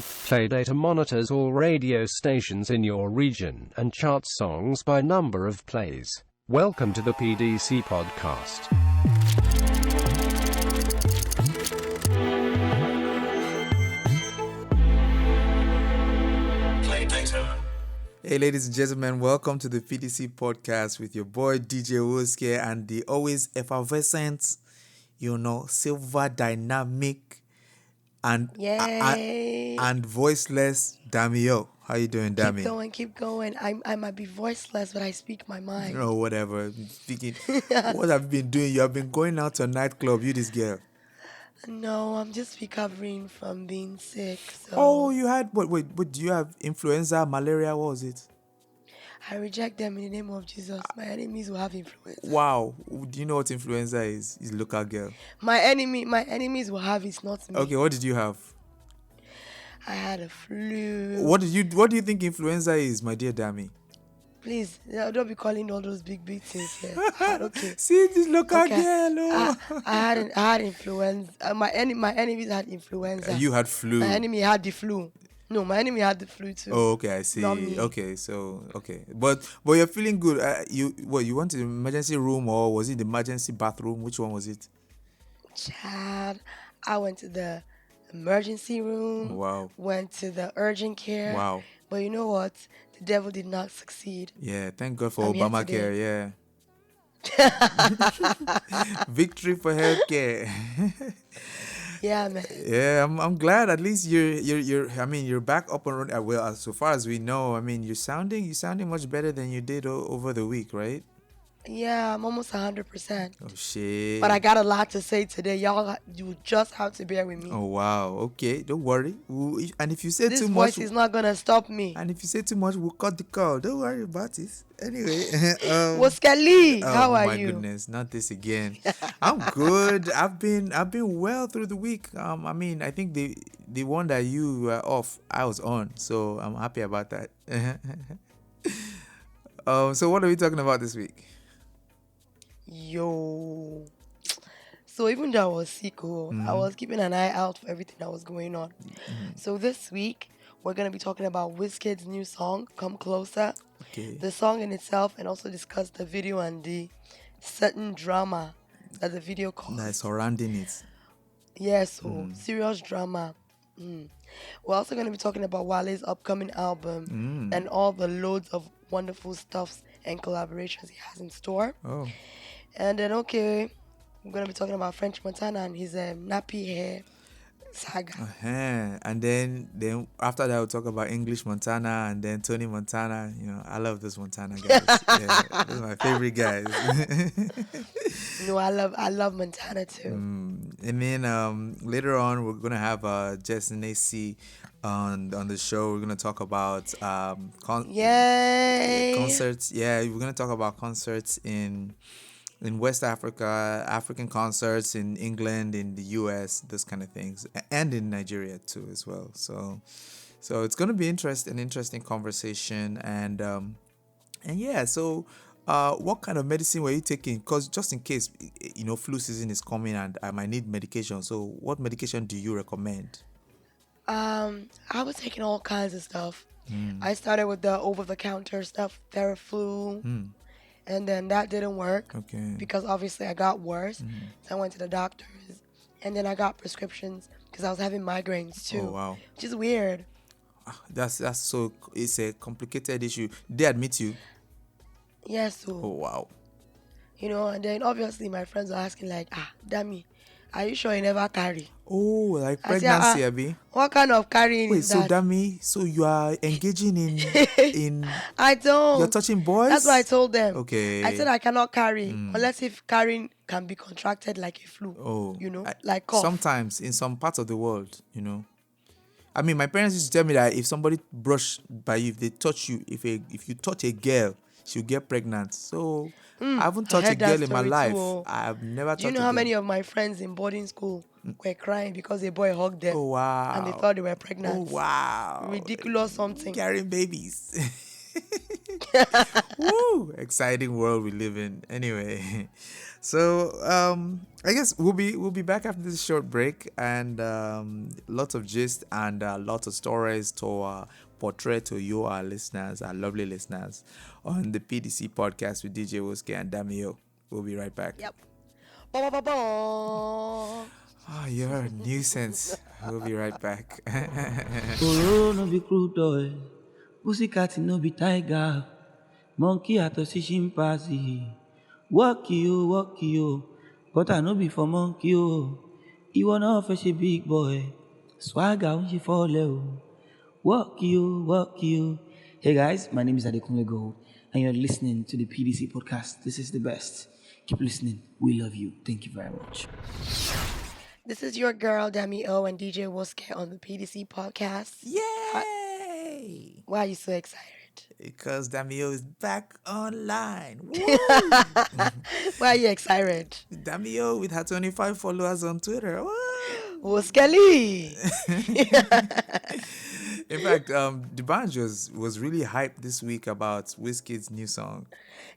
Play data monitors all radio stations in your region and chart songs by number of plays. Welcome to the PDC Podcast. Hey ladies and gentlemen, welcome to the PDC Podcast with your boy DJ Woske and the always effervescent, silver dynamic and voiceless Dammy. Yo, how you doing, Dammy? Keep going. I might be voiceless, but I speak my mind. No, whatever. Speaking. What have you been doing? You have been going out to a nightclub. You this girl. No, I'm just recovering from being sick. So. Oh, you had wait, do you have influenza, malaria? What was it? I reject them in the name of Jesus. My enemies will have influenza. Wow. Do you know what influenza is? It's local girl. My enemies will have it, not me. Okay, what did you have? I had a flu. What do you think influenza is, my dear Dammy? Please, don't be calling all those big things here. Okay. See this local girl. Oh. I had influenza. My enemies had influenza. You had flu. My enemy had the flu. No, my enemy had the flu too. Oh, okay, I see. Okay, but you're feeling good. You went to the emergency room or was it the emergency bathroom? Which one was it? Chad, I went to the emergency room. Wow. Went to the urgent care. Wow. But you know what? The devil did not succeed. Yeah, thank God for Obamacare. Yeah. Victory for healthcare. Yeah, man. Yeah, I'm glad at least you're back up and running. Well, so far as we know, you're sounding much better than you did over the week, right? Yeah, I'm almost 100%. Oh shit! But I got a lot to say today, y'all. You just have to bear with me. Oh wow. Okay, don't worry. And if you say this too much, this voice is not gonna stop me. And if you say too much, we'll cut the call. Don't worry about it. Anyway, Woske, how are you? Oh my goodness, not this again. I'm good. I've been well through the week. I think the one that you were off, I was on, so I'm happy about that. So what are we talking about this week? Yo. So even though I was sick, I was keeping an eye out for everything that was going on. Mm-hmm. So this week, we're going to be talking about Wizkid's new song, Come Closer. Okay. The song in itself, and also discuss the video and the certain drama that the video caused. That's surrounding it. Yes, serious drama. We're also going to be talking about Wale's upcoming album and all the loads of wonderful stuffs and collaborations he has in store. Oh. And then, we're going to be talking about French Montana and his nappy hair saga. And then after that, we'll talk about English Montana and then Tony Montana. I love those Montana guys. Yeah, those are my favorite guys. I love Montana too. And then later on, we're going to have JessNneCee on the show. We're going to talk about concerts. Yeah, we're going to talk about concerts in West Africa, African concerts in England, in the US, those kind of things, and in Nigeria too as well. So it's going to be an interesting conversation, and yeah. So what kind of medicine were you taking? Because just in case flu season is coming and I might need medication. So what medication do you recommend? I was taking all kinds of stuff. I started with the over-the-counter stuff, Theraflu. And then that didn't work because obviously I got worse. So I went to the doctors. And then I got prescriptions because I was having migraines too. Oh, wow. Which is weird. That's so, it's a complicated issue. They admit you? Yes. So, oh, wow. And then obviously my friends were asking like, Dammy, are you sure you never carry? Oh, like pregnancy, Abby? What kind of carrying is that? Wait, so Dammy, so you are engaging in I don't. You're touching boys? That's what I told them. Okay. I said I cannot carry unless if carrying can be contracted like a flu. Oh. Like cough. Sometimes in some parts of the world, my parents used to tell me that if somebody brush by you, if they touch you, if you touch a girl, she'll get pregnant. So I haven't touched a girl in my life. I've never touched a girl. Do you know how many of my friends in boarding school were crying because a boy hugged them? Oh, wow. And they thought they were pregnant. Oh, wow. Ridiculous something. Carrying babies. Woo! Exciting world we live in. Anyway, so I guess we'll be back after this short break, and lots of gist and lots of stories to portray to you, our listeners, our lovely listeners, on the PDC podcast with DJ Woske and Dammy. We'll be right back. Yep. Oh, you're a nuisance. We'll be right back. No be crude boy, pussycat no be tiger, monkey at a chimpanzee. Walk you, but I no be for monkey you. You wanna fish a big boy, swagger when you fall low. Walk you. Hey guys, my name is Adekunle Gold, and you're listening to the PDC Podcast. This is the best. Keep listening. We love you. Thank you very much. This is your girl, Dammy O, and DJ Woske on the PDC Podcast. Yay! Why are you so excited? Because Dammy is back online. Why are you excited? Dammy with her 25 followers on Twitter. Woske. In fact, the band was really hyped this week about Wizkid's new song.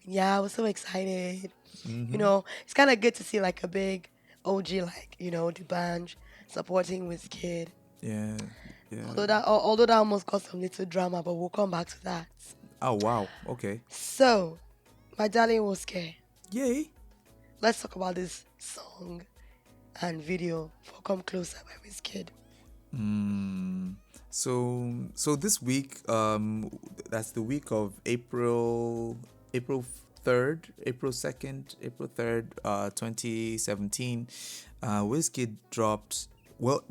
Yeah, I was so excited. You know, it's kind of good to see like a big OG, like, you know, the band supporting Wizkid. Yeah. Although that almost got some little drama, but we'll come back to that. Oh, wow. Okay. So, my darling Woske, Yay. let's talk about this song and video for Come Closer by Wizkid. So this week, that's the week of April 3rd, 2017. Wizkid dropped. Well,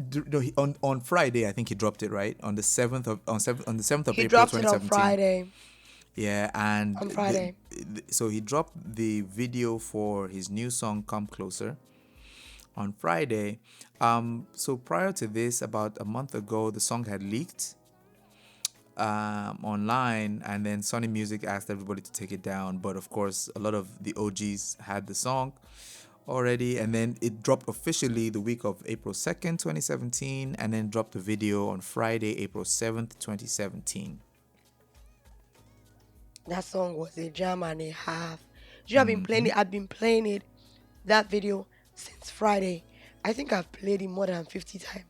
on Friday, I think he dropped it, right? On the 7th of He April, dropped 2017. it on Friday. Yeah, and On Friday. So he dropped the video for his new song "Come Closer" on Friday. So prior to this, about a month ago, the song had leaked online, and then Sony Music asked everybody to take it down. But of course, a lot of the OGs had the song already, and then it dropped officially the week of April 2nd, 2017, and then dropped the video on Friday, April 7th, 2017. That song was a jam and a half. You have been playing it. I've been playing it, that video, since Friday. I think I've played it more than 50 times.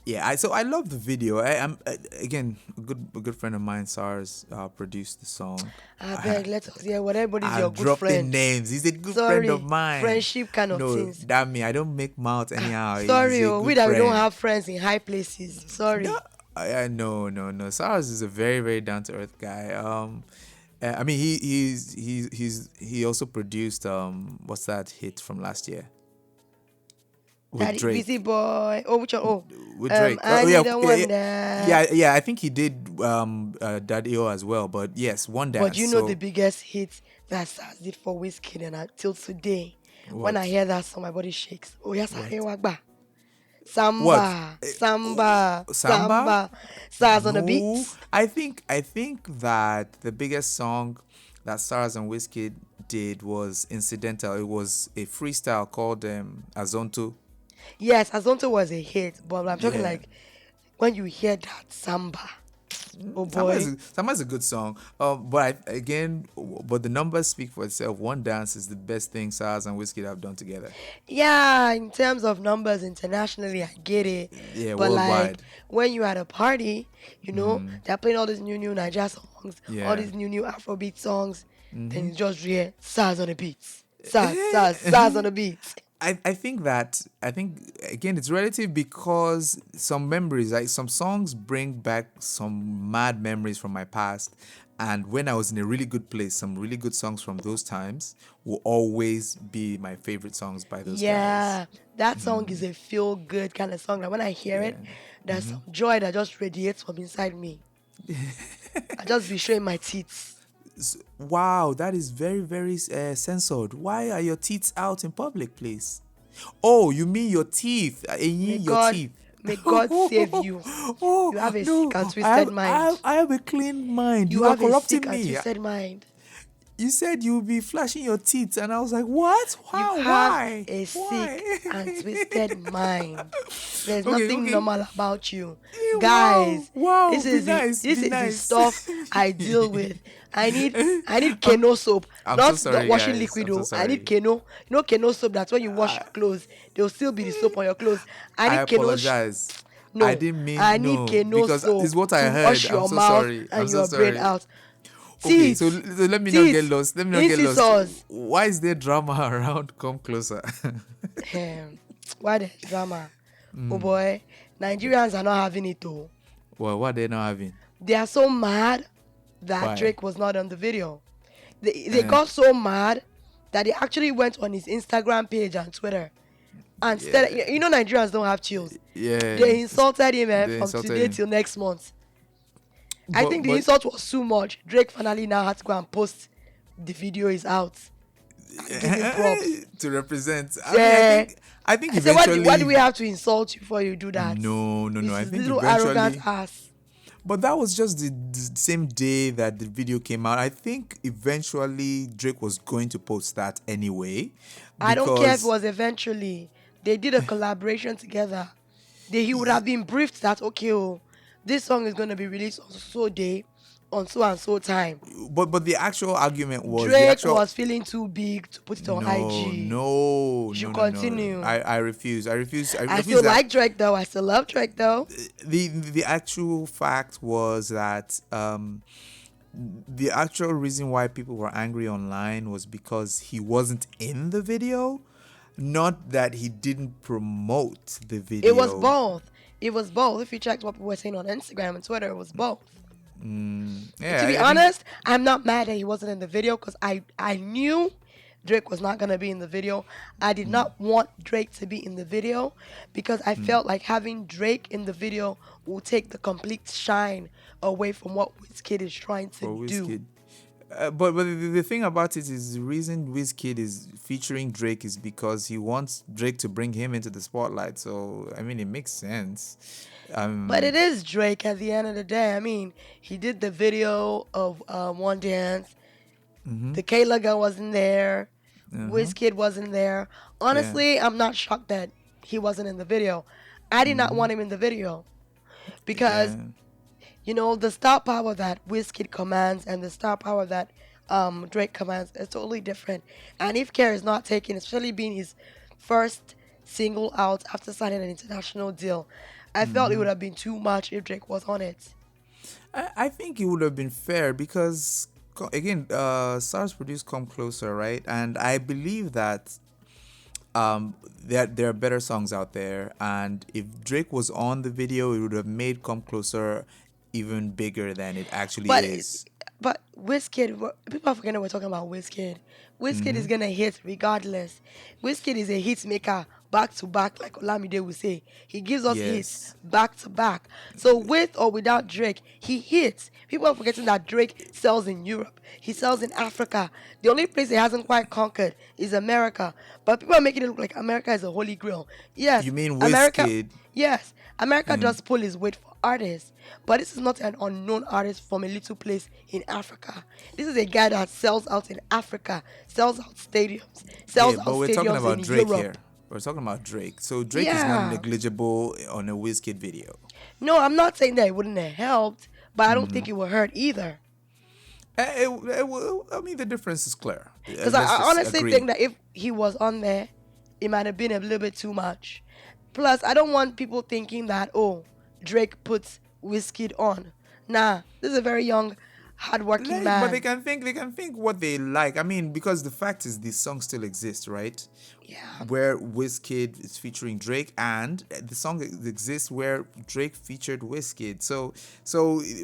Yeah, so I love the video. I'm again, a good friend of mine, SARS, produced the song. I beg, let us hear what everybody's your good dropped friend. the names. He's a good Sorry, friend of mine. friendship kind of no, things. Damn, I don't make mouth anyhow. Sorry, He's a we good that we don't friend. have friends in high places. Sorry. No. SARS is a very, very down to earth guy. I mean, he also produced what's that hit from last year? With Daddy Drake. Busy Boy. Oh, which one? Oh, With Drake. I yeah, need a wonder. yeah. I think he did Daddy O as well. But yes, One Dance. But you know the biggest hit that SARS did for Wizkid, and until today, when I hear that song, my body shakes. Oh yes, I hear Wagba. Samba. SARS on the beat. I think that the biggest song that SARS and Wizkid did was incidental. It was a freestyle called Azonto. Yes, Azonto was a hit, but I'm talking like when you hear that Samba. Oh boy. Samba is a good song. But the numbers speak for itself. One Dance is the best thing SARS and Wizkid have done together. Yeah, in terms of numbers internationally, I get it. Yeah, but worldwide. like when you're at a party, you know, they're playing all these new Niger songs, all these new Afrobeat songs, then you just hear SARS on the beats. SARS on the beats. I think again it's relative because some memories, like some songs bring back some mad memories from my past, and when I was in a really good place, some really good songs from those times will always be my favorite songs by those guys. Yeah, that song is a feel good kind of song. Like when I hear it, there's some joy that just radiates from inside me. I just be showing my teeth. Wow, that is very, very censored. Why are your teeth out in public, please? Oh, you mean your teeth? Your teeth. May God save you. You have a sick and twisted mind. I have a clean mind. You are have a corrupting sick and me. twisted mind. you said you'll be flashing your teeth, and I was like, what? How? You Why? have a Why? sick and twisted mind. There's Okay, nothing okay. normal about you. Yeah, Guys, wow, this be is nice, this be is the nice. stuff I deal with. I need Keno soap. I'm not so sorry, not washing guys. liquid I'm so though. I need sorry. Keno. You know Keno soap, that's when you wash your clothes. There'll still be the soap on your clothes. I I need Keno apologize. no, I didn't mean I no, need Keno because soap it's what I to heard. wash I'm your so mouth sorry. and I'm so your brain sorry. out. Okay, Teeth, so let me not get teeth, lost. Let me not get lost. incisors. Why is there drama around Come Closer? Why the drama? Oh boy, Nigerians are not having it though. Well, what they not having? They are so mad that Why? Drake was not on the video. They got so mad that they actually went on his Instagram page and Twitter. And you know Nigerians don't have chills. Yeah. They insulted him They from insulted today him. till next month. I think the but- insult was too much. Drake finally now had to go and post the video is out. And give him props. To represent. Yeah. I think I said, eventually. why do we have to insult you before you do that? No. This I is think little eventually. arrogant ass. But that was just the same day that the video came out. I think eventually Drake was going to post that anyway. I don't care if because- it was eventually. They did a collaboration together. He would have been briefed that, okay, this song is going to be released on so day, on so and so time. But the actual argument was Drake was feeling too big to put it on no, IG. No, You no, continue. No. I refuse. I refuse I still that. like Drake though. I still love Drake though. The actual fact was that the actual reason why people were angry online was because he wasn't in the video, not that he didn't promote the video. It was both. It was both. If you checked what people were saying on Instagram and Twitter, it was both. Yeah, To be I think- honest, I'm not mad that he wasn't in the video because I knew Drake was not going to be in the video. I did not want Drake to be in the video because I felt like having Drake in the video will take the complete shine away from what Wizkid is trying to do. Wizkid. But the thing about it is the reason Wizkid is featuring Drake is because he wants Drake to bring him into the spotlight. So, I mean, it makes sense. But it is Drake at the end of the day. I mean, he did the video of One Dance. The Kayla girl wasn't there. Wizkid wasn't there. Honestly, I'm not shocked that he wasn't in the video. I did not want him in the video because, you know, the star power that Wizkid commands and the star power that Drake commands is totally different. And if care is not taken, especially being his first single out after signing an international deal, I felt it would have been too much if Drake was on it. I think it would have been fair because, again, SARS produced Come Closer, right? And I believe that there are better songs out there. And if Drake was on the video, it would have made Come Closer even bigger than it actually is. But Wizkid, people are forgetting we're talking about Wizkid. Wizkid is going to hit regardless. Wizkid is a hit maker back to back, like Olamide would say. He gives us hits back to back. So with or without Drake, he hits. People are forgetting that Drake sells in Europe. He sells in Africa. The only place he hasn't quite conquered is America. But people are making it look like America is a holy grail. Yes. You mean America? Wizkid? Yes. America does pull his weight for artists. But this is not an unknown artist from a little place in Africa. This is a guy that sells out in Africa, sells out stadiums, sells out But we're talking stadiums about in Drake Europe. here. We're talking about Drake. So Drake is not negligible on a Wizkid video. No, I'm not saying that it wouldn't have helped, but I don't think it would hurt either. I mean, the difference is clear. Because I honestly think that if he was on there, it might have been a little bit too much. Plus, I don't want people thinking that, Drake puts Wizkid on. Nah, this is a very young, hardworking man. But they can think what they like. I mean, because the fact is the song still exists, right? Yeah. Where Wizkid is featuring Drake, and the song exists where Drake featured Wizkid. So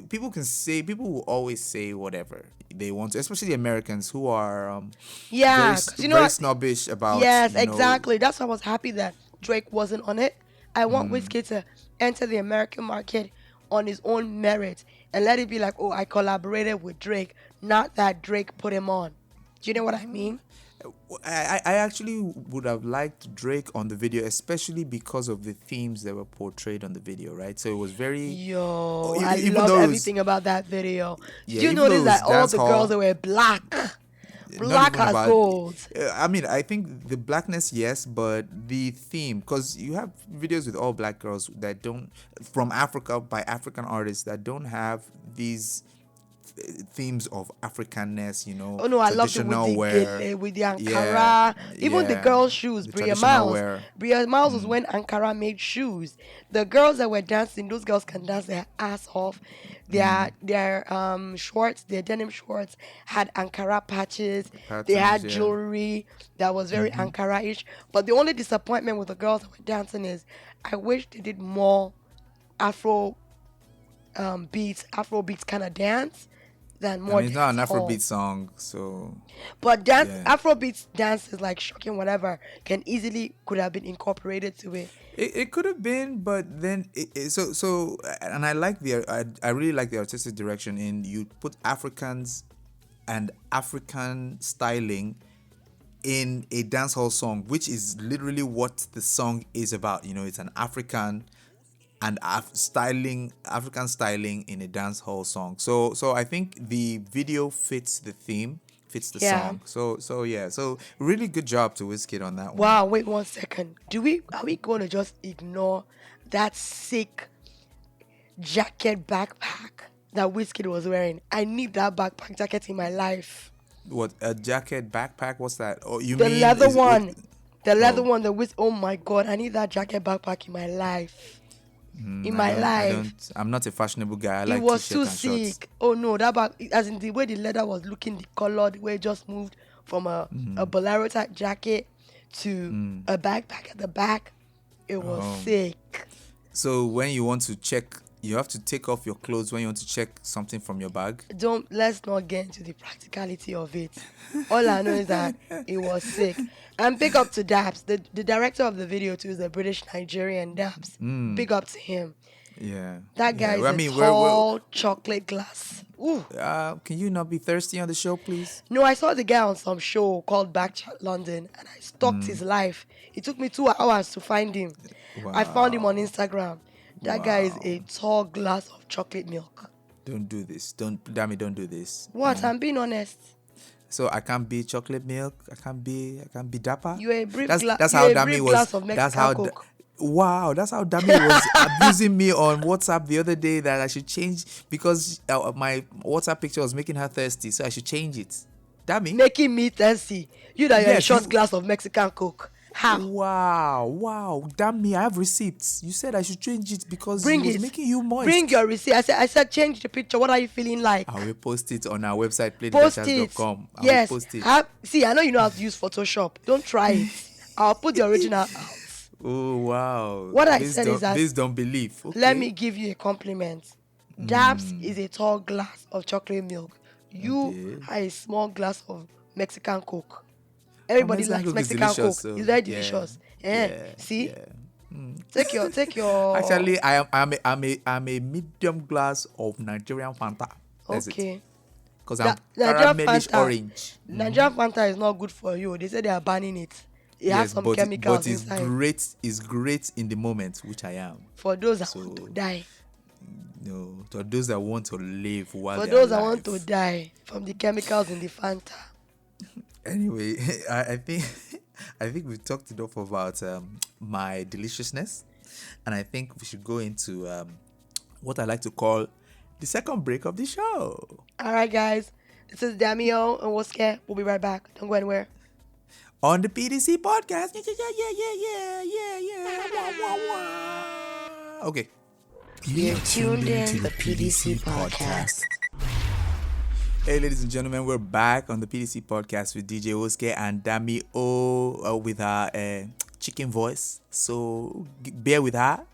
people will always say whatever they want to, especially the Americans who are very snobbish about. Yes, exactly. That's why I was happy that Drake wasn't on it. I want Wizkid to enter the American market on his own merit and let it be like, I collaborated with Drake, not that Drake put him on. Do you know what I mean? I actually would have liked Drake on the video, especially because of the themes that were portrayed on the video, right? So it was very... I love everything about that video. Did you notice that all the girls that were black? Black has gold. I mean, I think the blackness, yes, but the theme, because you have videos with all black girls that don't, from Africa, by African artists that don't have these themes of Africanness, Oh no, I love it with the Ankara, even the girls' shoes. Bria Miles was when Ankara made shoes. The girls that were dancing, those girls can dance their ass off. Their shorts, their denim shorts had Ankara patches. They had jewelry that was very Ankara-ish. But the only disappointment with the girls that were dancing is, I wish they did more Afro beats kind of dance. Than more. It's not an Afrobeat song, so. But Afrobeat dance is like shocking. Whatever could have been incorporated to it. It could have been, but then so and I really like the artistic direction in you put Africans and African styling in a dancehall song, which is literally what the song is about. It's an African and African styling in a dance hall song. So I think the video fits the theme, fits the song. So really good job to Woske on that one. Wow, wait 1 second. Are we going to just ignore that sick jacket backpack that Woske was wearing? I need that backpack jacket in my life. What, a jacket backpack? What's that? Oh, you the mean leather one. The leather one, oh my God, I need that jacket backpack in my life. I'm not a fashionable guy. I like it was t-shirt too and shorts. sick. Oh no, that back, as in the way the leather was looking, the color, the way it just moved from a bolero type jacket to a backpack at the back. It was sick. So when you want to check, you have to take off your clothes when you want to check something from your bag. Let's not get into the practicality of it. All I know is that it was sick. And big up to Dabs. The director of the video too is a British Nigerian, Dabs. Big up to him. Yeah. That guy is a tall chocolate glass. Ooh. Can you not be thirsty on the show, please? No, I saw the guy on some show called Backchat London, and I stalked his life. It took me 2 hours to find him. Wow. I found him on Instagram. That guy is a tall glass of chocolate milk. Don't do this. Dammy, don't do this. What? I'm being honest. So I can't be chocolate milk. I can't be dapper. You're a brief That's how Dammy was. Glass of Mexican that's how. Coke. Wow, that's how Dammy was abusing me on WhatsApp the other day that I should change because my WhatsApp picture was making her thirsty, so I should change it. Dammy, making me thirsty. You're a short glass of Mexican Coke. How? Wow. Dammy, I have receipts. You said I should change it because it was making you moist. Bring your receipt. I said change the picture. What are you feeling like? I will post it on our website, playthepodcast.com. Yes. Will post it. I know you know how to use Photoshop. Don't try it. I'll put the original out. Oh, wow. What I said is that... Please don't believe. Okay. Let me give you a compliment. Dabs is a tall glass of chocolate milk. You are a small glass of Mexican Coke. Everybody likes Mexican Coke. So, it's very delicious. See? Take your. Actually, I'm a medium glass of Nigerian Fanta. That's okay. Because I'm caramelish orange. Nigerian Fanta is not good for you. They say they are banning it. It has some chemicals inside. It's great in the moment, which I am. For those that want to die. No, for those that want to live while for those that want to die from the chemicals in the Fanta. Anyway, I think we've talked enough about my deliciousness, and I think we should go into what I like to call the second break of the show. All right, guys, this is Dammy and Woske. We'll be right back. Don't go anywhere. On the PDC Podcast. Yeah. Okay. You're tuned in to the PDC Podcast. Hey, ladies and gentlemen, we're back on the PDC Podcast with DJ Woske and Dammy with her chicken voice. So bear with her,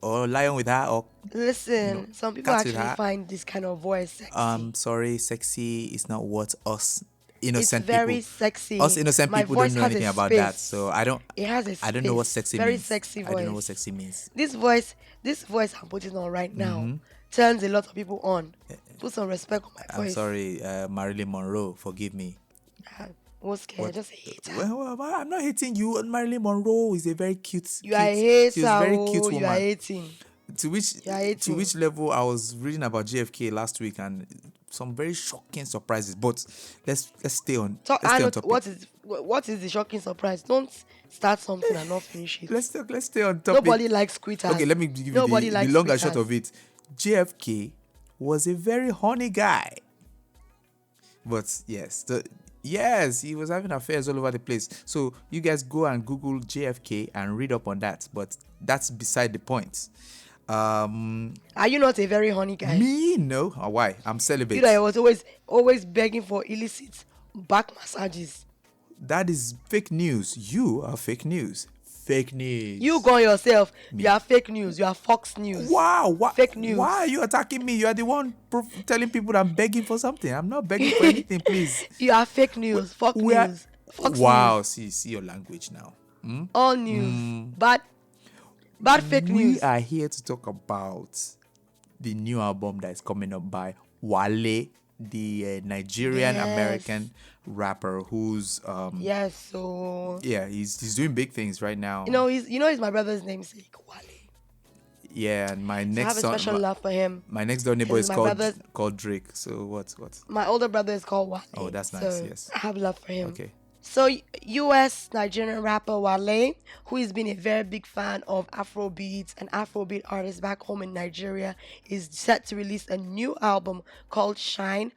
or lion with her, or listen. Some people actually find this kind of voice sexy. Sorry, sexy is not what us innocent people. It's very sexy. Us innocent people don't know anything about that. So I don't. It has a space. I don't know what sexy very means. Sexy voice. I don't know what sexy means. This voice I'm putting on right now turns a lot of people on. Put some respect on my voice. I'm sorry, Marilyn Monroe. Forgive me. Woske, I just hate her. Well, I'm not hating you. Marilyn Monroe is a very cute. You are hating. She's a very cute woman. You are hating. To which level I was reading about JFK last week, and some very shocking surprises. But let's stay on. So let's stay on topic. What is the shocking surprise? Don't start something and not finish it. Let's stay on topic. Nobody likes quitters. Okay, let me give you the long and short of it. JFK was a very horny guy. But yes, he was having affairs all over the place. So you guys go and Google JFK and read up on that. But that's beside the point. Are you not a very horny guy? Me? No. Why? I'm celibate. You know, I was always begging for illicit back massages. That is fake news. You are fake news. Fake news. You go yourself. You are fake news. You are Fox News. Wow. Fake news. Why are you attacking me? You are the one telling people that I'm begging for something. I'm not begging for anything, please. You are fake news. Fox News. Fox wow. News. See your language now. All news. Bad fake news. We are here to talk about the new album that is coming up by Wale, the Nigerian-American rapper who's he's doing big things right now. He's my brother's namesake, Wale. Yeah, and my next I have a special love for him. My next door neighbor is called Drake. So what? My older brother is called Wale. Oh, that's nice. So yes, I have love for him. Okay. So, U.S. Nigerian rapper Wale, who has been a very big fan of Afrobeats and Afrobeat artists back home in Nigeria, is set to release a new album called Shine,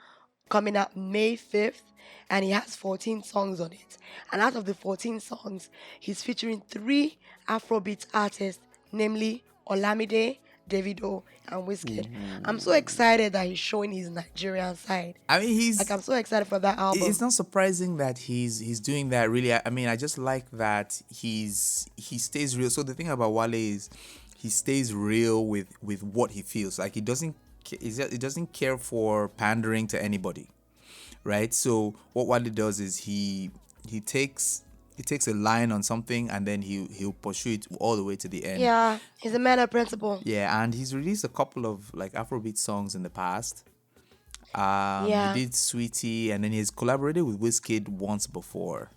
coming out May 5th, and he has 14 songs on it. And out of the 14 songs, he's featuring 3 Afrobeat artists, namely Olamide, Davido, and Woske. I'm so excited that he's showing his Nigerian side. I mean, I'm so excited for that album. It's not surprising that he's doing that. Really, I mean, I just like that he stays real. So the thing about Wale is he stays real with what he feels. Like he doesn't care for pandering to anybody, right? So what Wale does is he takes a line on something and then he'll pursue it all the way to the end. Yeah, he's a man of principle. Yeah, and he's released a couple of like Afrobeat songs in the past. He did Sweetie, and then he's collaborated with Woske once before.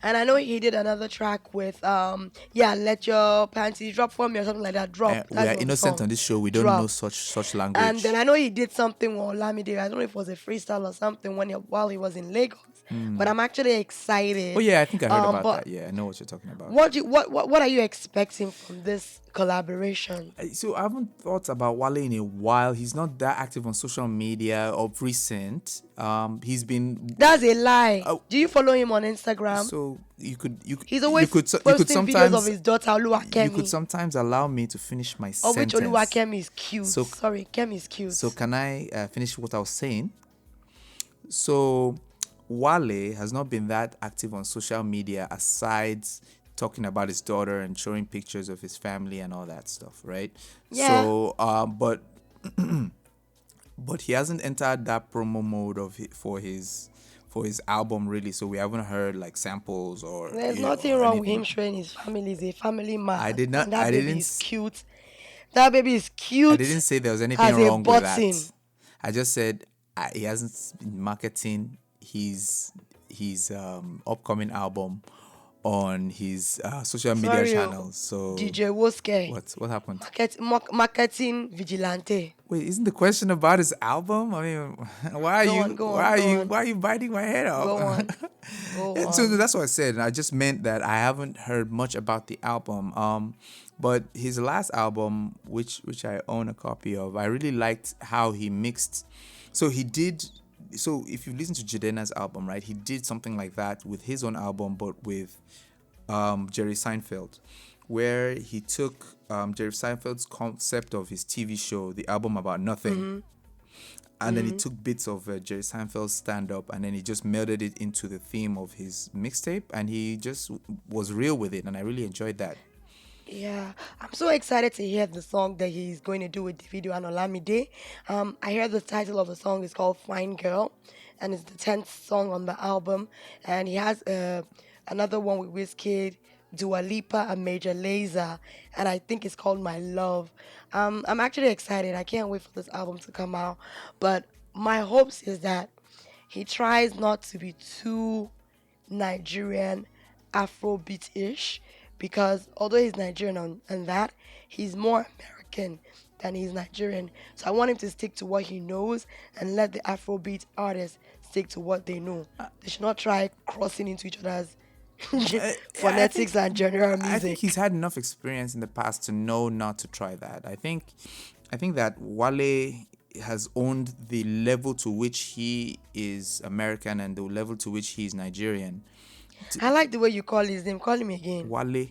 And I know he did another track with Let Your Panties Drop For Me or something like that. Drop. We are innocent on this show. We don't know such language. And then I know he did something with Olamide. I don't know if it was a freestyle or something while he was in Lagos. But I'm actually excited. Oh yeah, I think I heard about that. Yeah, I know what you're talking about. What are you expecting from this collaboration? So I haven't thought about Wale in a while. He's not that active on social media of recent. He's been. That's a lie. Do you follow him on Instagram? So he's always posting videos of his daughter Oluwakemi. You could sometimes allow me to finish my sentence. Of which Oluwakemi is cute. Sorry, Kemi is cute. So can I finish what I was saying? So Wale has not been that active on social media aside talking about his daughter and showing pictures of his family and all that stuff, right? Yeah. So, but he hasn't entered that promo mode for his album really. So we haven't heard like samples or. There's nothing wrong with him showing his family. He's a family man. I did not. And that baby is cute. I didn't say there was anything wrong with that. I just said he hasn't been marketing his upcoming album on his social media channels. So DJ Woske. What happened? Marketing vigilante. Wait, isn't the question about his album? I mean, why are you biting my head off? Go on. So that's what I said. I just meant that I haven't heard much about the album. But his last album, which I own a copy of, I really liked how he mixed. So if you listen to Jidena's album, right, he did something like that with his own album, but with Jerry Seinfeld, where he took Jerry Seinfeld's concept of his TV show, the album about nothing, and then he took bits of Jerry Seinfeld's stand-up, and then he just melded it into the theme of his mixtape, and he just was real with it, and I really enjoyed that. Yeah, I'm so excited to hear the song that he's going to do with Davido and Olamide. I heard the title of the song is called Fine Girl, and it's the 10th song on the album. And he has another one with Wizkid, Dua Lipa, and Major Lazer, and I think it's called My Love. I'm actually excited. I can't wait for this album to come out. But my hopes is that he tries not to be too Nigerian, Afrobeat-ish, because although he's Nigerian and that, he's more American and he's Nigerian. So I want him to stick to what he knows and let the Afrobeat artists stick to what they know. They should not try crossing into each other's phonetics and general music. I think he's had enough experience in the past to know not to try that. I think that Wale has owned the level to which he is American and the level to which he is Nigerian. I like the way you call his name. Call him again. Wale.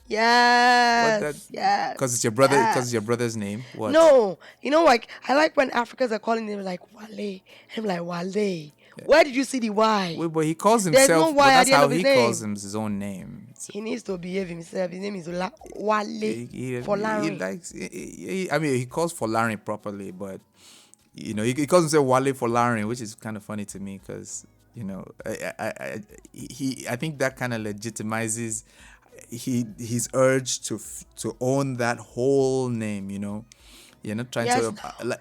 Yes. Yes. Because it's your brother. Because it's your brother's name. What? No, like I like when Africans are calling him like Wale. I'm like Wale. Yeah. Where did you see the Y? Wait, but he calls himself. There's no Y that's at the end how of his he name. calls his own name. He needs to behave himself. His name is Wale Folarin. I mean, he calls Folarin properly, but he calls himself Wale Folarin, which is kind of funny to me because I think that kind of legitimizes his urge to own that whole name. You're not trying to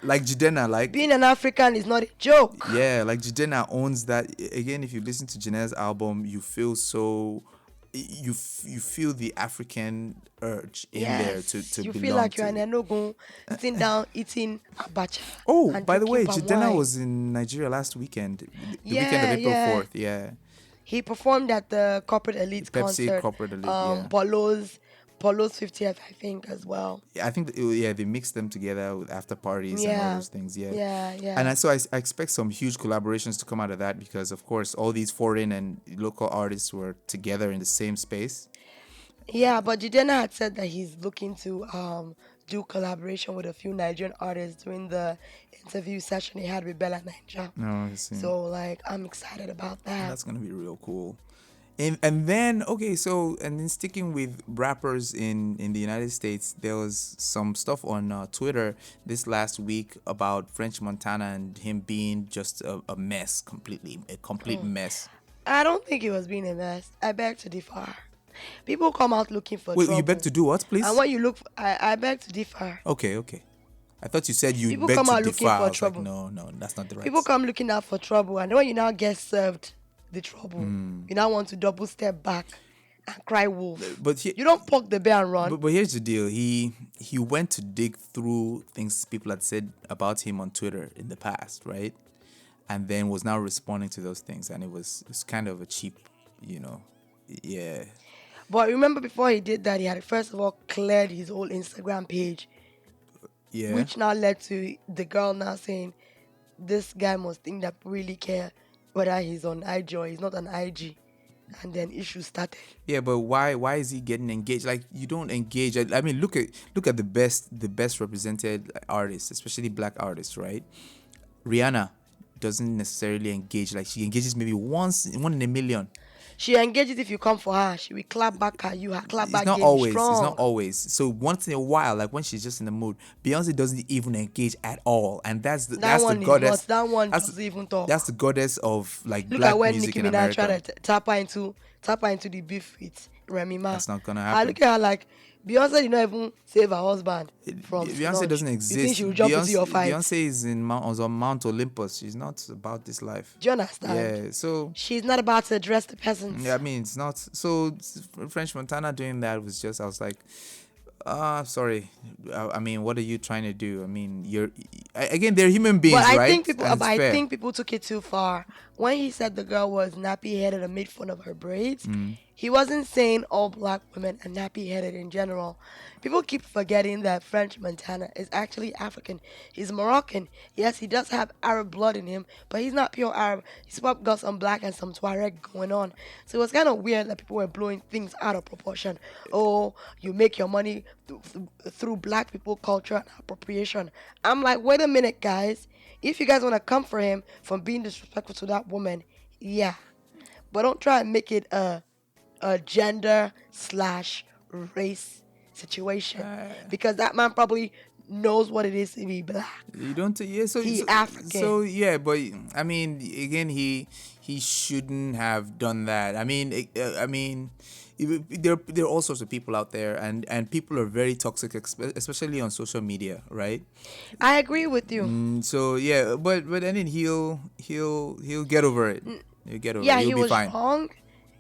like Jidenna, like being an African is not a joke. Yeah, like Jidenna owns that. Again, if you listen to Jidenna's album, you feel so. You feel the African urge in there to you belong feel like to. you're an Enugu sitting down eating abacha. Oh, by the way, Jidenna was in Nigeria last weekend, the weekend of April 4th. Yeah, he performed at the Corporate Elite Pepsi concert. Corporate Elite. Polo's 50th, I think, as well. Yeah, I think they mixed them together with after parties and all those things. Yeah. And so I expect some huge collaborations to come out of that because, of course, all these foreign and local artists were together in the same space. Yeah, but Jidenna had said that he's looking to do collaboration with a few Nigerian artists during the interview session he had with Bella Naija. No, I see. So, I'm excited about that. That's going to be real cool. And then sticking with rappers in the United States, there was some stuff on Twitter this last week about French Montana and him being just a mess, a complete mess. I don't think he was being a mess. I beg to differ. People come out looking for trouble. You beg to do what, please? And when you look, I beg to differ. Okay. I thought you said you People beg come to out differ. looking for I was trouble. like, no, that's not the right. People come looking out for trouble, and when you now get served the trouble, you now want to double step back and cry wolf. But you don't poke the bear and run. But here's the deal. He went to dig through things people had said about him on Twitter in the past, right? And then was now responding to those things, and it was kind of a cheap, yeah. But remember, before he did that, he had first of all cleared his whole Instagram page. Yeah. Which now led to the girl now saying, this guy must think that we really care whether he's on IG or he's not on IG. And then issues started. Yeah, but why is he getting engaged? Like, you don't engage. I mean, look at the best represented artists, especially black artists, right? Rihanna doesn't necessarily engage. Like, she engages maybe one in a million. She engages if you come for her. She will clap back at you. Her clap back strong. It's not always. So once in a while, like when she's just in the mood, Beyonce doesn't even engage at all, and that's the goddess. That one doesn't even talk. That's the goddess of like Look black at when music Nicki in Minaj America. tried to tap her into the beef with Remy Ma. That's not gonna happen. I look at her like Beyonce did not even save her husband from Beyonce doesn't exist. You think she will jump into your fight? Beyonce is on Mount Olympus. She's not about this life. Do you understand? Yeah, so she's not about to address the peasants. Yeah, I mean, it's not. So French Montana doing that was just, I was like, sorry. I mean, what are you trying to do? I mean, they're human beings, but right? I think people took it too far. When he said the girl was nappy-headed and made fun of her braids, he wasn't saying all black women are nappy-headed in general. People keep forgetting that French Montana is actually African. He's Moroccan. Yes, he does have Arab blood in him, but he's not pure Arab. He's probably got some black and some Tuareg going on. So it was kind of weird that people were blowing things out of proportion. Oh, you make your money through black people culture and appropriation. I'm like, wait a minute, guys. If you guys want to come for him from being disrespectful to that woman, yeah. But don't try and make it a gender/race situation. Because that man probably knows what it is to be black. You don't, he's African. So, yeah, but, I mean, again, he shouldn't have done that. I mean, there are all sorts of people out there, and people are very toxic, especially on social media, right? I agree with you. So yeah, but then he'll get over it. He'll get over it. Yeah, He'll be fine. Wrong.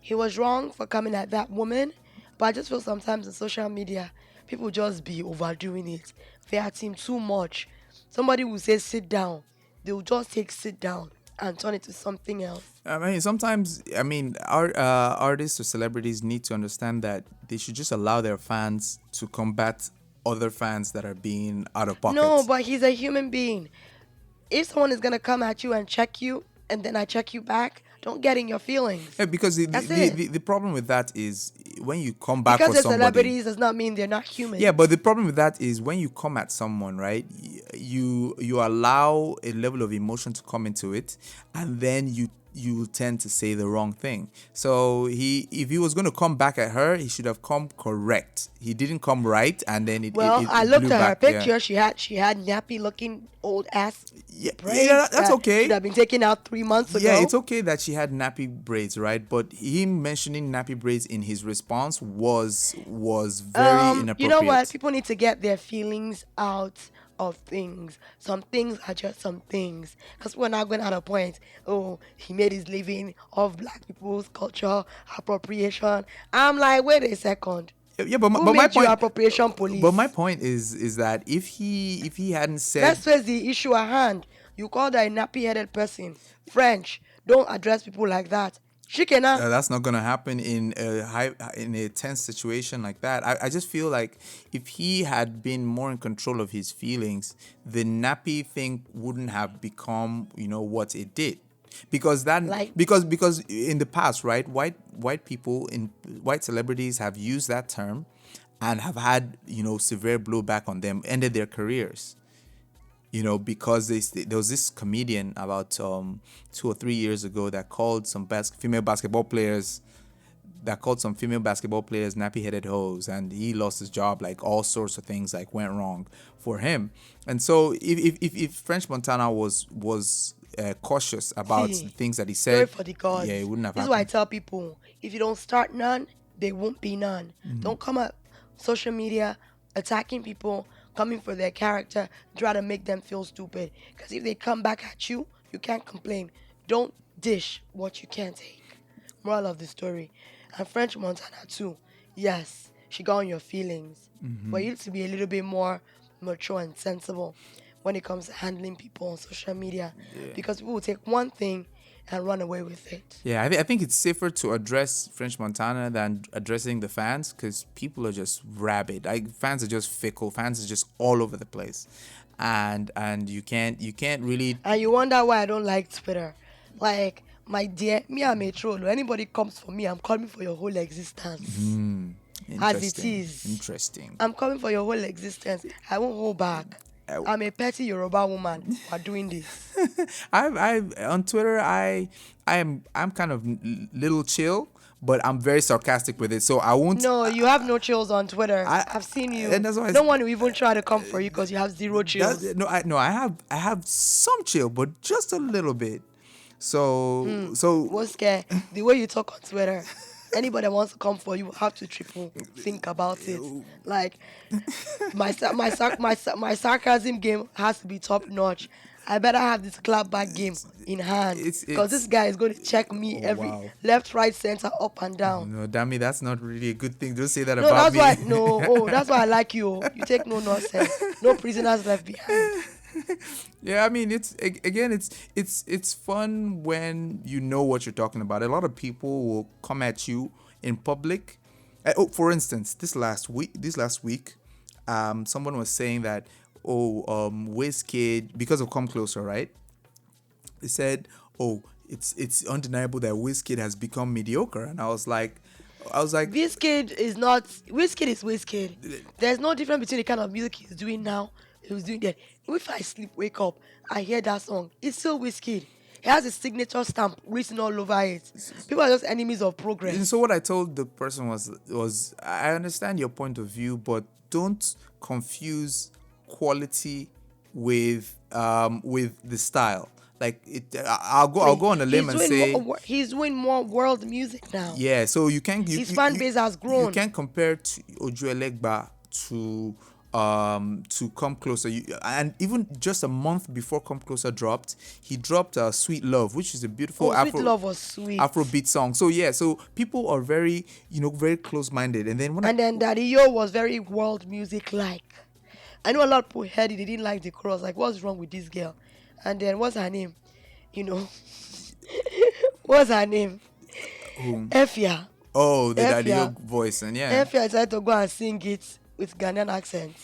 He was wrong for coming at that woman, but I just feel sometimes on social media, people just be overdoing it. They are team too much. Somebody will say sit down. They will just take sit down and turn it to something else. I mean, sometimes, artists or celebrities need to understand that they should just allow their fans to combat other fans that are being out of pocket. No, but he's a human being. If someone is going to come at you and check you, and then I check you back, don't get in your feelings. Yeah, because the problem with that is when you come back because for somebody. Because they're celebrities does not mean they're not human. Yeah, but the problem with that is when you come at someone, right, you allow a level of emotion to come into it, and then you tend to say the wrong thing. So if he was going to come back at her, he should have come correct. He didn't come right, and then I looked blew at her back. picture. Yeah. She had nappy looking old ass braids. Yeah, that's okay. Should have been taken out 3 months ago. Yeah, it's okay that she had nappy braids, right? But him mentioning nappy braids in his response was very inappropriate. You know what? People need to get their feelings out of things. Some things are just some things. Because we're not going at a point, he made his living off black people's culture, appropriation. I'm like, wait a second. Yeah, but Who my made you point, appropriation police? But my point is that if he hadn't said, let's face the issue at hand. You called her a nappy-headed person. French. Don't address people like that. That's not gonna happen in a tense situation like that. I just feel like if he had been more in control of his feelings, the nappy thing wouldn't have become what it did. Because because in the past, right, white people white celebrities have used that term and have had severe blowback on them, ended their careers. Because there was this comedian about 2 or 3 years ago that called some female basketball players nappy-headed hoes, and he lost his job. Like all sorts of things went wrong for him. And so if French Montana was cautious about the things that he said, for the gods. Yeah, it wouldn't have This happened. is why I tell people, if you don't start none, there won't be none. Mm-hmm. Don't come up social media attacking people, coming for their character, try to make them feel stupid. Because if they come back at you, you can't complain. Don't dish what you can't take. Moral of the story. And French Montana too. Yes, she got on your feelings. Mm-hmm. But you need to be a little bit more mature and sensible when it comes to handling people on social media. Yeah. Because people will take one thing and run away with it. Yeah, I think it's safer to address French Montana than addressing the fans, because people are just rabid. Fans are just fickle. Fans are just all over the place, and you can't really. And you wonder why I don't like Twitter. Like, my dear, me, I'm a troll. When anybody comes for me, I'm coming for your whole existence. As it is. Interesting. I'm coming for your whole existence. I won't hold back. I'm a petty Yoruba woman for doing this. I on Twitter I'm kind of little chill, but I'm very sarcastic with it, so I won't. No, you have no chills on Twitter. I've seen you. And that's why no one will even try to come for you because you have zero chills. I have some chill, but just a little bit. So Woske, the way you talk on Twitter. Anybody that wants to come for you have to triple think about it. Like my sarcasm game has to be top notch. I better have this clapback game in hand because this guy is going to check me left, right, center, up and down. No, Dammy, that's not really a good thing. Don't say that about me. That's why I like you. You take no nonsense. No prisoners left behind. Yeah, I mean, it's fun when you know what you're talking about. A lot of people will come at you in public. For instance, this last week, someone was saying that Woske, because of Come Closer, right? They said, it's undeniable that Woske has become mediocre, and I was like, Woske is not. Woske is Woske. There's no difference between the kind of music he's doing now. He was doing that. If I wake up, I hear that song. It's still Woske. He has a signature stamp written all over it. People are just enemies of progress. And so what I told the person was I understand your point of view, but don't confuse quality with the style. Like I'll go on a limb and say he's doing more world music now. Yeah, so you can't. His fan base has grown. You can't compare Ojuelegba to to Come Closer. And even just a month before Come Closer dropped, he dropped Sweet Love, which is a beautiful Sweet Love was sweet. Afrobeat song. So yeah, so people are very, very close-minded. And then Daddy Yo was very world music like. I know a lot of people heard it, they didn't like the chorus. Like, what's wrong with this girl? And then what's her name? What's her name? Efia. Oh, the Daddy Yo voice, and yeah. Efia decided to go and sing it with Ghanaian accent.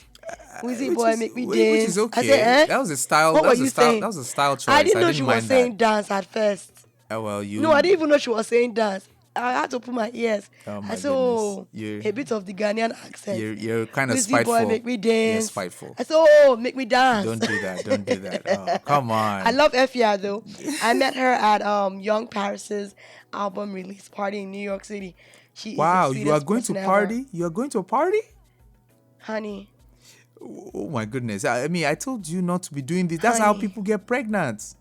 Wheezy boy, make me dance. Which is okay. I said, That was a style. What that was were a you style. saying? That was a style choice. I didn't know she was mind saying that. dance at first. Well, you. No, I didn't even know she was saying dance. I had to put my ears. Oh my I said, goodness. a bit of the Ghanaian accent. You're kind of Wheezy spiteful. boy, make me dance. Yes, spiteful. I said, make me dance. Don't do that. Don't do that. Oh, come on. I love Efia though. I met her at Young Paris's album release party in New York City. Wow, you are going to party? Ever. You are going to a party? Honey. Oh my goodness. I mean, I told you not to be doing this. That's how people get pregnant.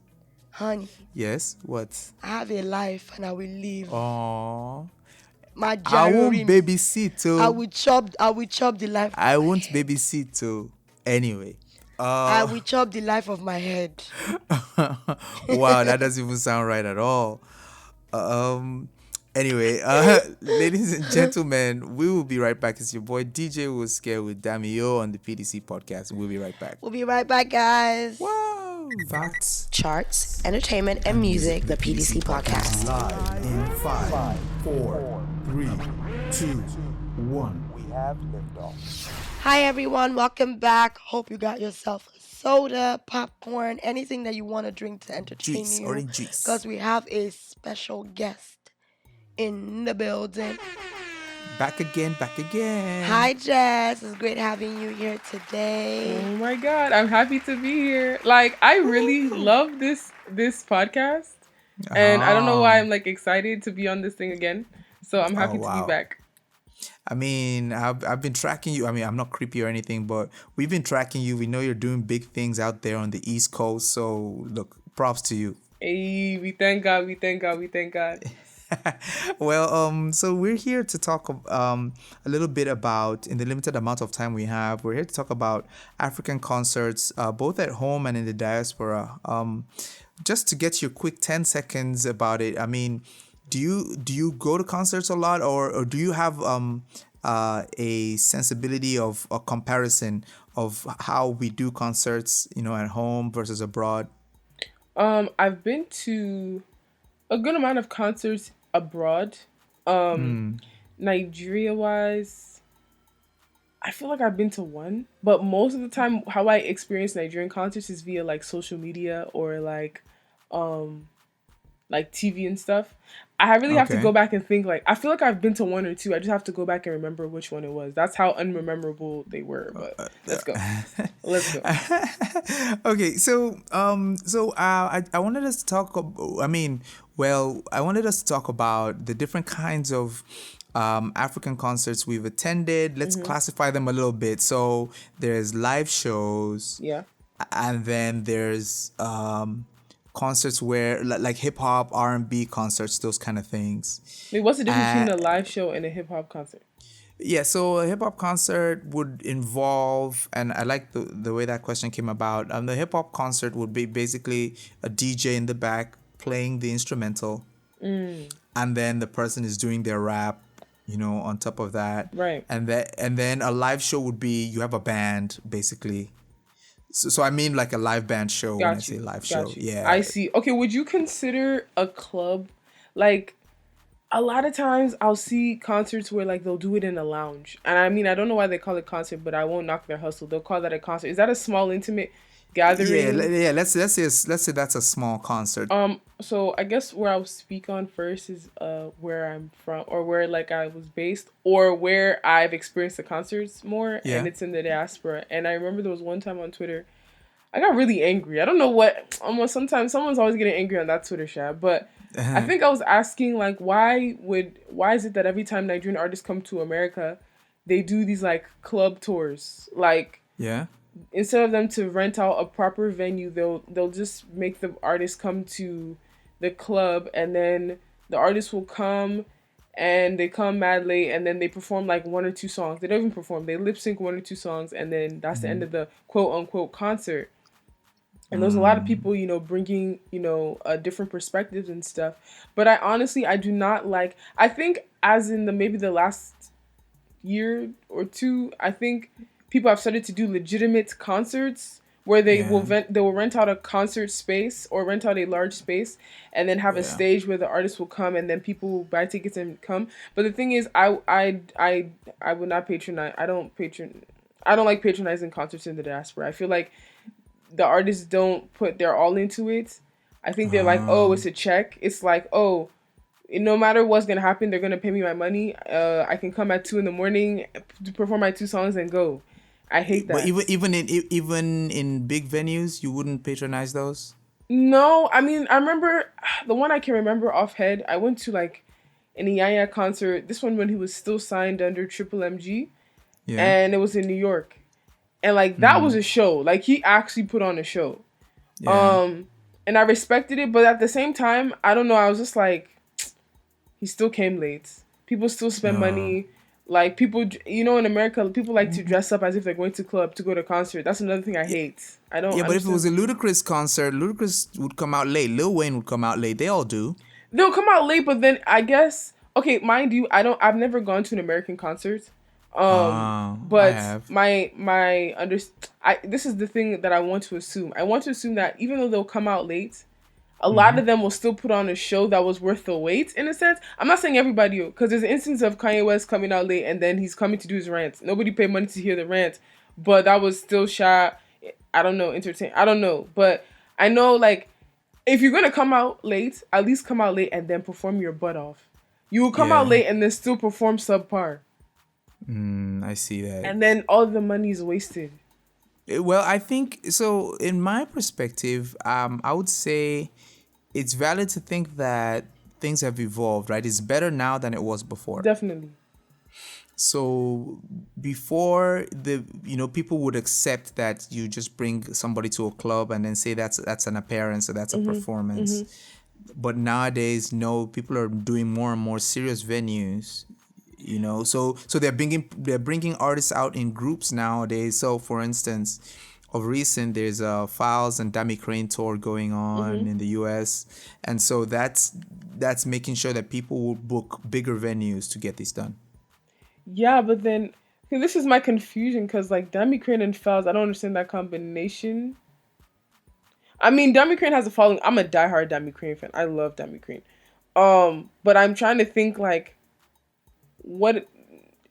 Honey. Yes, what? I have a life and I will live. Aww. My I won't babysit too. I will chop the life. I won't babysit too. Anyway. I will chop the life of my head. Wow, that doesn't even sound right at all. Anyway, ladies and gentlemen, we will be right back. It's your boy DJ Woske with Dammy on the PDC Podcast. We'll be right back. We'll be right back, guys. Wow. Facts, charts, entertainment, and music. The PDC Podcast. Live in 5, 4, 3, 2, 1. We have liftoff. Hi, everyone. Welcome back. Hope you got yourself a soda, popcorn, anything that you want to drink to entertain you. Orange juice. Because we have a special guest in the building. Back again. Hi, Jess. It's great having you here today. Oh my God, I'm happy to be here. Like, I really love this podcast, and I don't know why I'm like excited to be on this thing again. So I'm happy to be back. I mean, I've been tracking you. I mean, I'm not creepy or anything, but we've been tracking you. We know you're doing big things out there on the East Coast. So look, props to you. Hey, we thank God. Well, so we're here to talk a little bit about, in the limited amount of time we have, we're here to talk about African concerts, both at home and in the diaspora. Just to get your quick 10 seconds about it. I mean, do you go to concerts a lot, or do you have a sensibility of a comparison of how we do concerts, at home versus abroad? I've been to a good amount of concerts abroad. Nigeria wise, I feel like I've been to one, but most of the time how I experience Nigerian concerts is via like social media or like TV and stuff. I really have to go back and think. Like, I feel like I've been to one or two. I just have to go back and remember which one it was. That's how unmemorable they were. But let's go. Okay, so I wanted us to talk. I wanted us to talk about the different kinds of African concerts we've attended. Let's classify them a little bit. So there's live shows. Yeah. And then there's concerts where like hip hop, R&B concerts, those kind of things. Wait, what's the difference between a live show and a hip hop concert? Yeah, so a hip hop concert would involve, and I like the way that question came about. The hip hop concert would be basically a DJ in the back playing the instrumental, and then the person is doing their rap, on top of that. Right. And then a live show would be you have a band basically. So I mean like a live band show when I say live show. Yeah. I see. Okay, would you consider a club, like, a lot of times I'll see concerts where like they'll do it in a lounge. And I mean, I don't know why they call it concert, but I won't knock their hustle. They'll call that a concert. Is that a small intimate gathering? Yeah, let's say that's a small concert. So I guess where I'll speak on first is where I'm from, or where like I was based, or where I've experienced the concerts more, and it's in the diaspora. And I remember there was one time on Twitter, I got really angry. I don't know what. Almost sometimes someone's always getting angry on that Twitter chat, but I think I was asking like why is it that every time Nigerian artists come to America, they do these like club tours, like instead of them to rent out a proper venue, they'll just make the artist come to the club, and then the artist will come and they come mad late, and then they perform like 1 or 2 songs. They don't even perform. They lip sync 1 or 2 songs, and then that's the end of the quote unquote concert. And there's a lot of people, you know, bringing, you know, different perspectives and stuff. But I do not like, I think as in maybe the last year or two, I think people have started to do legitimate concerts where they will rent out a concert space or rent out a large space and then have a stage where the artist will come and then people will buy tickets and come. But the thing is, I would not patronize. I don't like patronizing concerts in the diaspora. I feel like the artists don't put their all into it. I think they're like, oh, it's a check. It's like, oh, no matter what's gonna happen, they're gonna pay me my money. I can come at 2 a.m, perform my 2 songs and go. I hate that. But even in big venues, you wouldn't patronize those? No, I mean, I remember the one I can remember off head. I went to like an Iyanya concert. This one when he was still signed under Triple MG, and it was in New York, and like that was a show. Like he actually put on a show, and I respected it. But at the same time, I don't know. I was just like, he still came late. People still spend money. Like, people, you know, in America, people like to dress up as if they're going to club to go to concert. That's another thing I hate. I don't but if it was a Ludacris concert, Ludacris would come out late. Lil Wayne would come out late. They all do. They'll come out late, but then I guess, okay, mind you, I've never gone to an American concert. But this is the thing that I want to assume. I want to assume that even though they'll come out late, a lot of them will still put on a show that was worth the wait, in a sense. I'm not saying everybody, because there's an instance of Kanye West coming out late and then he's coming to do his rant. Nobody paid money to hear the rant, but that was still shot. I don't know, entertain. I don't know, but I know, like, if you're going to come out late, at least come out late and then perform your butt off. You will come out late and then still perform subpar. I see that. And then all the money is wasted. Well, I think, so in my perspective, I would say it's valid to think that things have evolved, right? It's better now than it was before. Definitely. So before, people would accept that you just bring somebody to a club and then say that's an appearance or that's a performance. But nowadays, no, people are doing more and more serious venues. You know, so they're bringing artists out in groups nowadays. So, for instance, of recent, there's a Files and Dammy tour going on in the U.S. And so that's making sure that people will book bigger venues to get this done. Yeah, but then this is my confusion, because like Dammy and Files, I don't understand that combination. I mean, Dammy has a following. I'm a diehard Dammy fan. I love Dammy. But I'm trying to think like, what?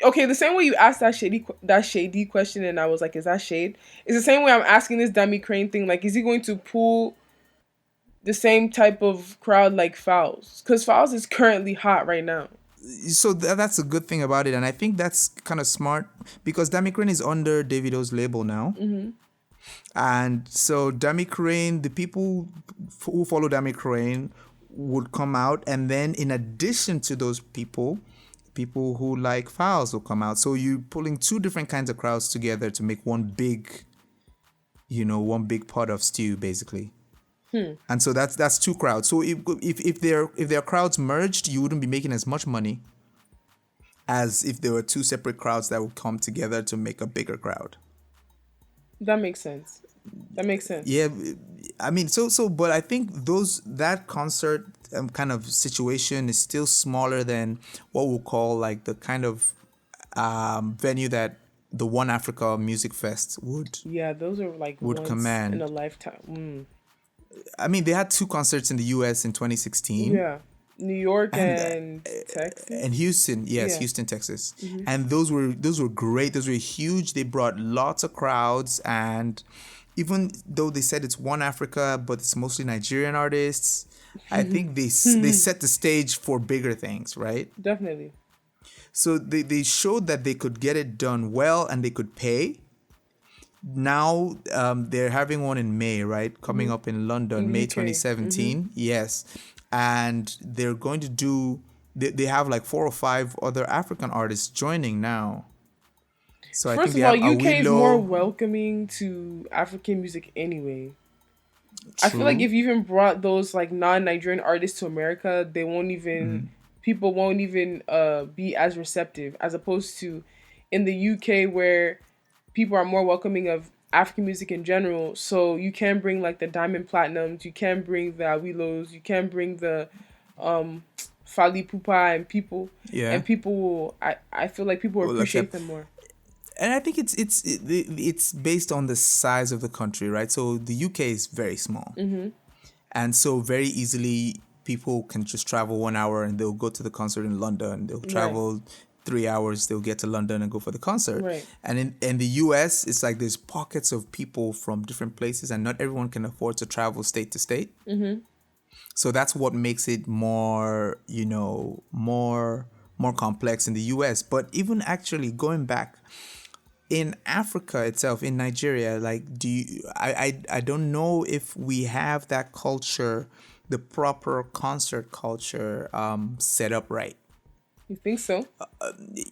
Okay, the same way you asked that shady question, and I was like, is that shade? It's the same way I'm asking this Dammy thing. Like, is he going to pull the same type of crowd like Fowles? Because Fowles is currently hot right now. So that's a good thing about it, and I think that's kind of smart, because Dammy is under Davido's label now. And so Dammy, the people who follow Dammy would come out, and then in addition to those people who like Fowles will come out. So you're pulling 2 different kinds of crowds together to make one big pot of stew, basically. And so that's 2 crowds. So if their crowds merged, you wouldn't be making as much money as if there were 2 separate crowds that would come together to make a bigger crowd. That makes sense. Yeah, I mean, but I think that concert kind of situation is still smaller than what we'll call like the kind of venue that the One Africa Music Fest would. Yeah, those are like would once command in a lifetime. I mean, they had 2 concerts in the U.S. in 2016. Yeah. New York and Texas and Houston, Houston, Texas, and those were great. Those were huge. They brought lots of crowds, and even though they said it's One Africa, but it's mostly Nigerian artists, I think they set the stage for bigger things, right? Definitely. So they showed that they could get it done well and they could pay. Now they're having one in May, right? Coming up in London, May 2017. Yes. And they're going to do, they have like 4 or 5 other African artists joining now. So First of all, UK is more welcoming to African music anyway. True. I feel like if you even brought those like non-Nigerian artists to America, they won't even people won't even be as receptive as opposed to in the UK where people are more welcoming of African music in general. So you can bring like the Diamond Platinums, you can bring the Awilos, you can bring the Fali Pupa and people. Yeah. And people will, I feel like people will appreciate them more. And I think it's based on the size of the country, right? So the UK is very small. Mm-hmm. And so very easily people can just travel 1 hour and they'll go to the concert in London. They'll travel 3 hours, they'll get to London and go for the concert. Right. And in the US, it's like there's pockets of people from different places and not everyone can afford to travel state to state. Mm-hmm. So that's what makes it more, more complex in the US. But even actually going back, in Africa itself, in Nigeria, like, I don't know if we have that culture, the proper concert culture set up right. You think so?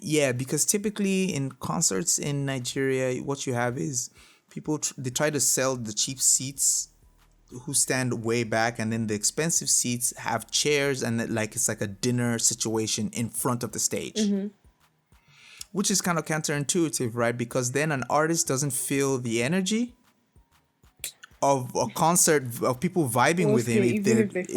Yeah, because typically in concerts in Nigeria, what you have is people, they try to sell the cheap seats who stand way back, and then the expensive seats have chairs and it's like a dinner situation in front of the stage. Mm-hmm. Which is kind of counterintuitive, right? Because then an artist doesn't feel the energy of a concert of people vibing with him if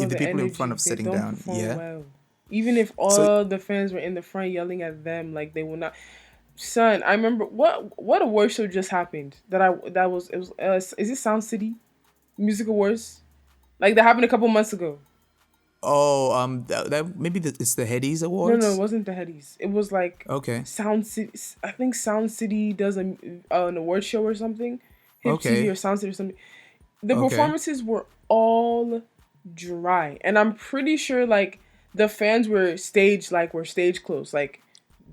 the people in front of sitting down. Yeah. Well. Even if all the fans were in the front yelling at them, like they will not. Son, I remember what award show just happened is it Sound City Music Awards? Like that happened a couple months ago. Oh, that maybe it's the Headies Awards. No, it wasn't the Headies. It was like Sound City. I think Sound City does an award show or something. Hip City or Sound City or something. The performances were all dry, and I'm pretty sure like the fans were stage close. Like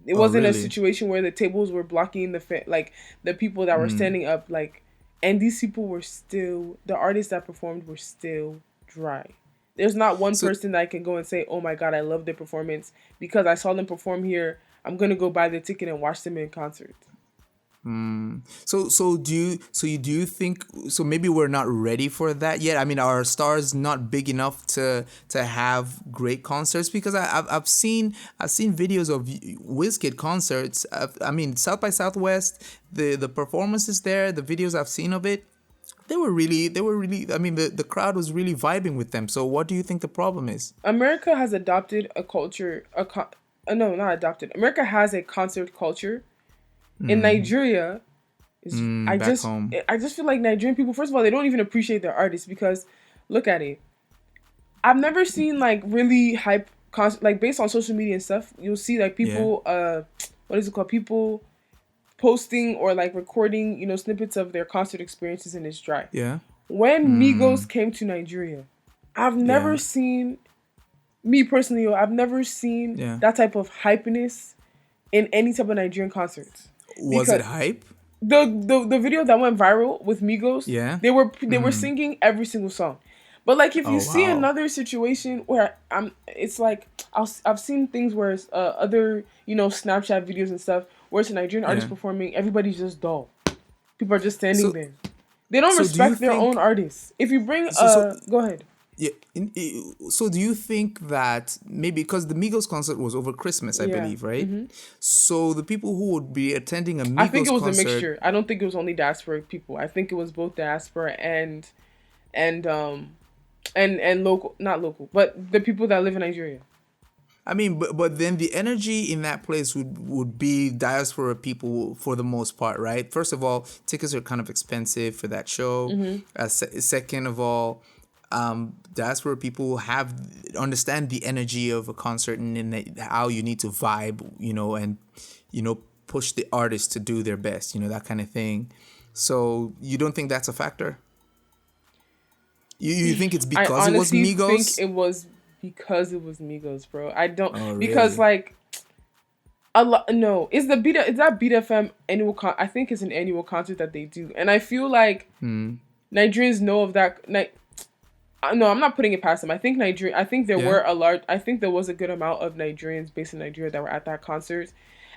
it wasn't a situation where the tables were blocking the people that were standing up. Like, and these people were still, the artists that performed were still dry. There's not one person that I can go and say, oh my God, I love their performance because I saw them perform here. I'm going to go buy the ticket and watch them in concert. So do you think, so maybe we're not ready for that yet? I mean, our stars not big enough to have great concerts? Because I've seen videos of Woske concerts. I mean, South by Southwest, the performances there, the videos I've seen of it, they were really, I mean, the crowd was really vibing with them. So what do you think the problem is? America has adopted a culture, not adopted. America has a concert culture. In Nigeria, I just feel like Nigerian people, first of all, they don't even appreciate their artists because, look at it. I've never seen like really hype concert, like based on social media and stuff. You'll see like people, people posting or like recording, snippets of their concert experiences, and it's dry. Yeah. When Migos came to Nigeria, I've never seen, me personally, I've never seen that type of hypeness in any type of Nigerian concerts. Was it hype? The video that went viral with Migos, they were singing every single song. But like if you see another situation where it's like I've seen things where it's other Snapchat videos and stuff where it's a Nigerian artist performing, everybody's just dull. People are just standing there. They don't respect their own artists. If you bring go ahead. Yeah. So do you think that maybe because the Migos concert was over Christmas, I believe, right? Mm-hmm. So the people who would be attending a Migos concert, I think it was a mixture. I don't think it was only diaspora people. I think it was both diaspora and local, not local, but the people that live in Nigeria. I mean, but then the energy in that place would be diaspora people for the most part, right? First of all, tickets are kind of expensive for that show. Mm-hmm. Second of all, diaspora people understand the energy of a concert and how you need to vibe, and push the artist to do their best, that kind of thing. So you don't think that's a factor? You think it's because it was Migos? I think it was because it was Migos, bro. I don't because like a lot. No, is that Beat FM annual? I think it's an annual concert that they do, and I feel like Nigerians know of that. No, I'm not putting it past them. I think there was a good amount of Nigerians based in Nigeria that were at that concert.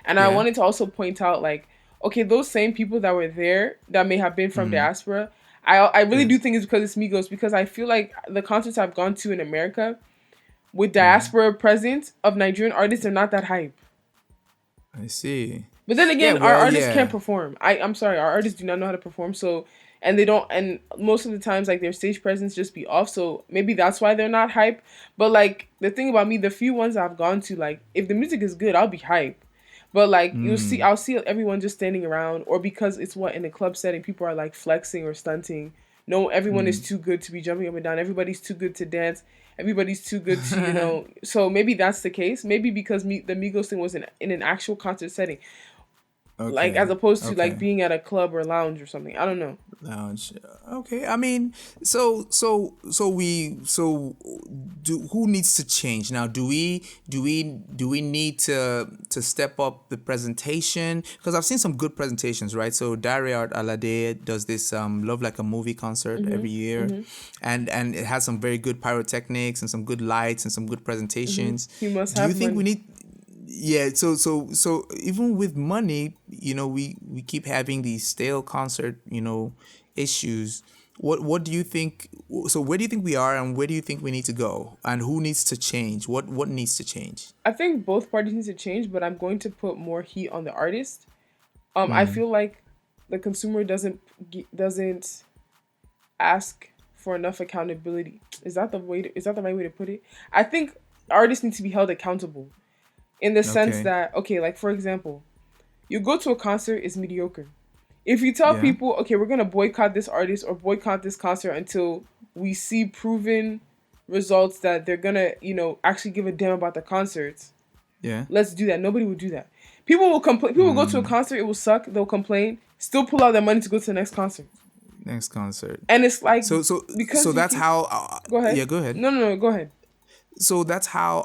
And I wanted to also point out, like, okay, those same people that were there that may have been from diaspora, I really do think it's because it's Migos, because I feel like the concerts I've gone to in America, with diaspora presence of Nigerian artists, they're not that hype. I see. But then again, our artists can't perform. I'm sorry, our artists do not know how to perform. So, and they don't, and most of the times, like, their stage presence just be off. So maybe that's why they're not hype. But like, the thing about me, the few ones I've gone to, like, if the music is good, I'll be hype. But like, I'll see everyone just standing around, or because it's in a club setting, people are like flexing or stunting. No, everyone is too good to be jumping up and down. Everybody's too good to dance. Everybody's too good to, So maybe that's the case. Maybe because the Migos thing was in an actual concert setting. Okay. Like, as opposed to like being at a club or lounge or something. I don't know. Lounge. Okay. I mean, who needs to change now? Do we need to step up the presentation? Because I've seen some good presentations, right? So Diary Art Alade does this Love Like a Movie concert every year, and it has some very good pyrotechnics and some good lights and some good presentations. He must have. Do you think we need? Yeah, so even with money, we keep having these stale concert, issues. What do you think? So where do you think we are, and where do you think we need to go, and who needs to change? What needs to change? I think both parties need to change, but I'm going to put more heat on the artist. I feel like the consumer doesn't ask for enough accountability. Is that the right way to put it? I think artists need to be held accountable. In the sense that, like, for example, you go to a concert, it's mediocre. If you tell people, okay, we're going to boycott this artist or boycott this concert until we see proven results that they're going to, actually give a damn about the concerts. Yeah. Let's do that. Nobody will do that. People will complain. People will go to a concert, it will suck, they'll complain, still pull out their money to go to the next concert. And it's like... So that's how... go ahead. Yeah, go ahead. No, go ahead. So that's how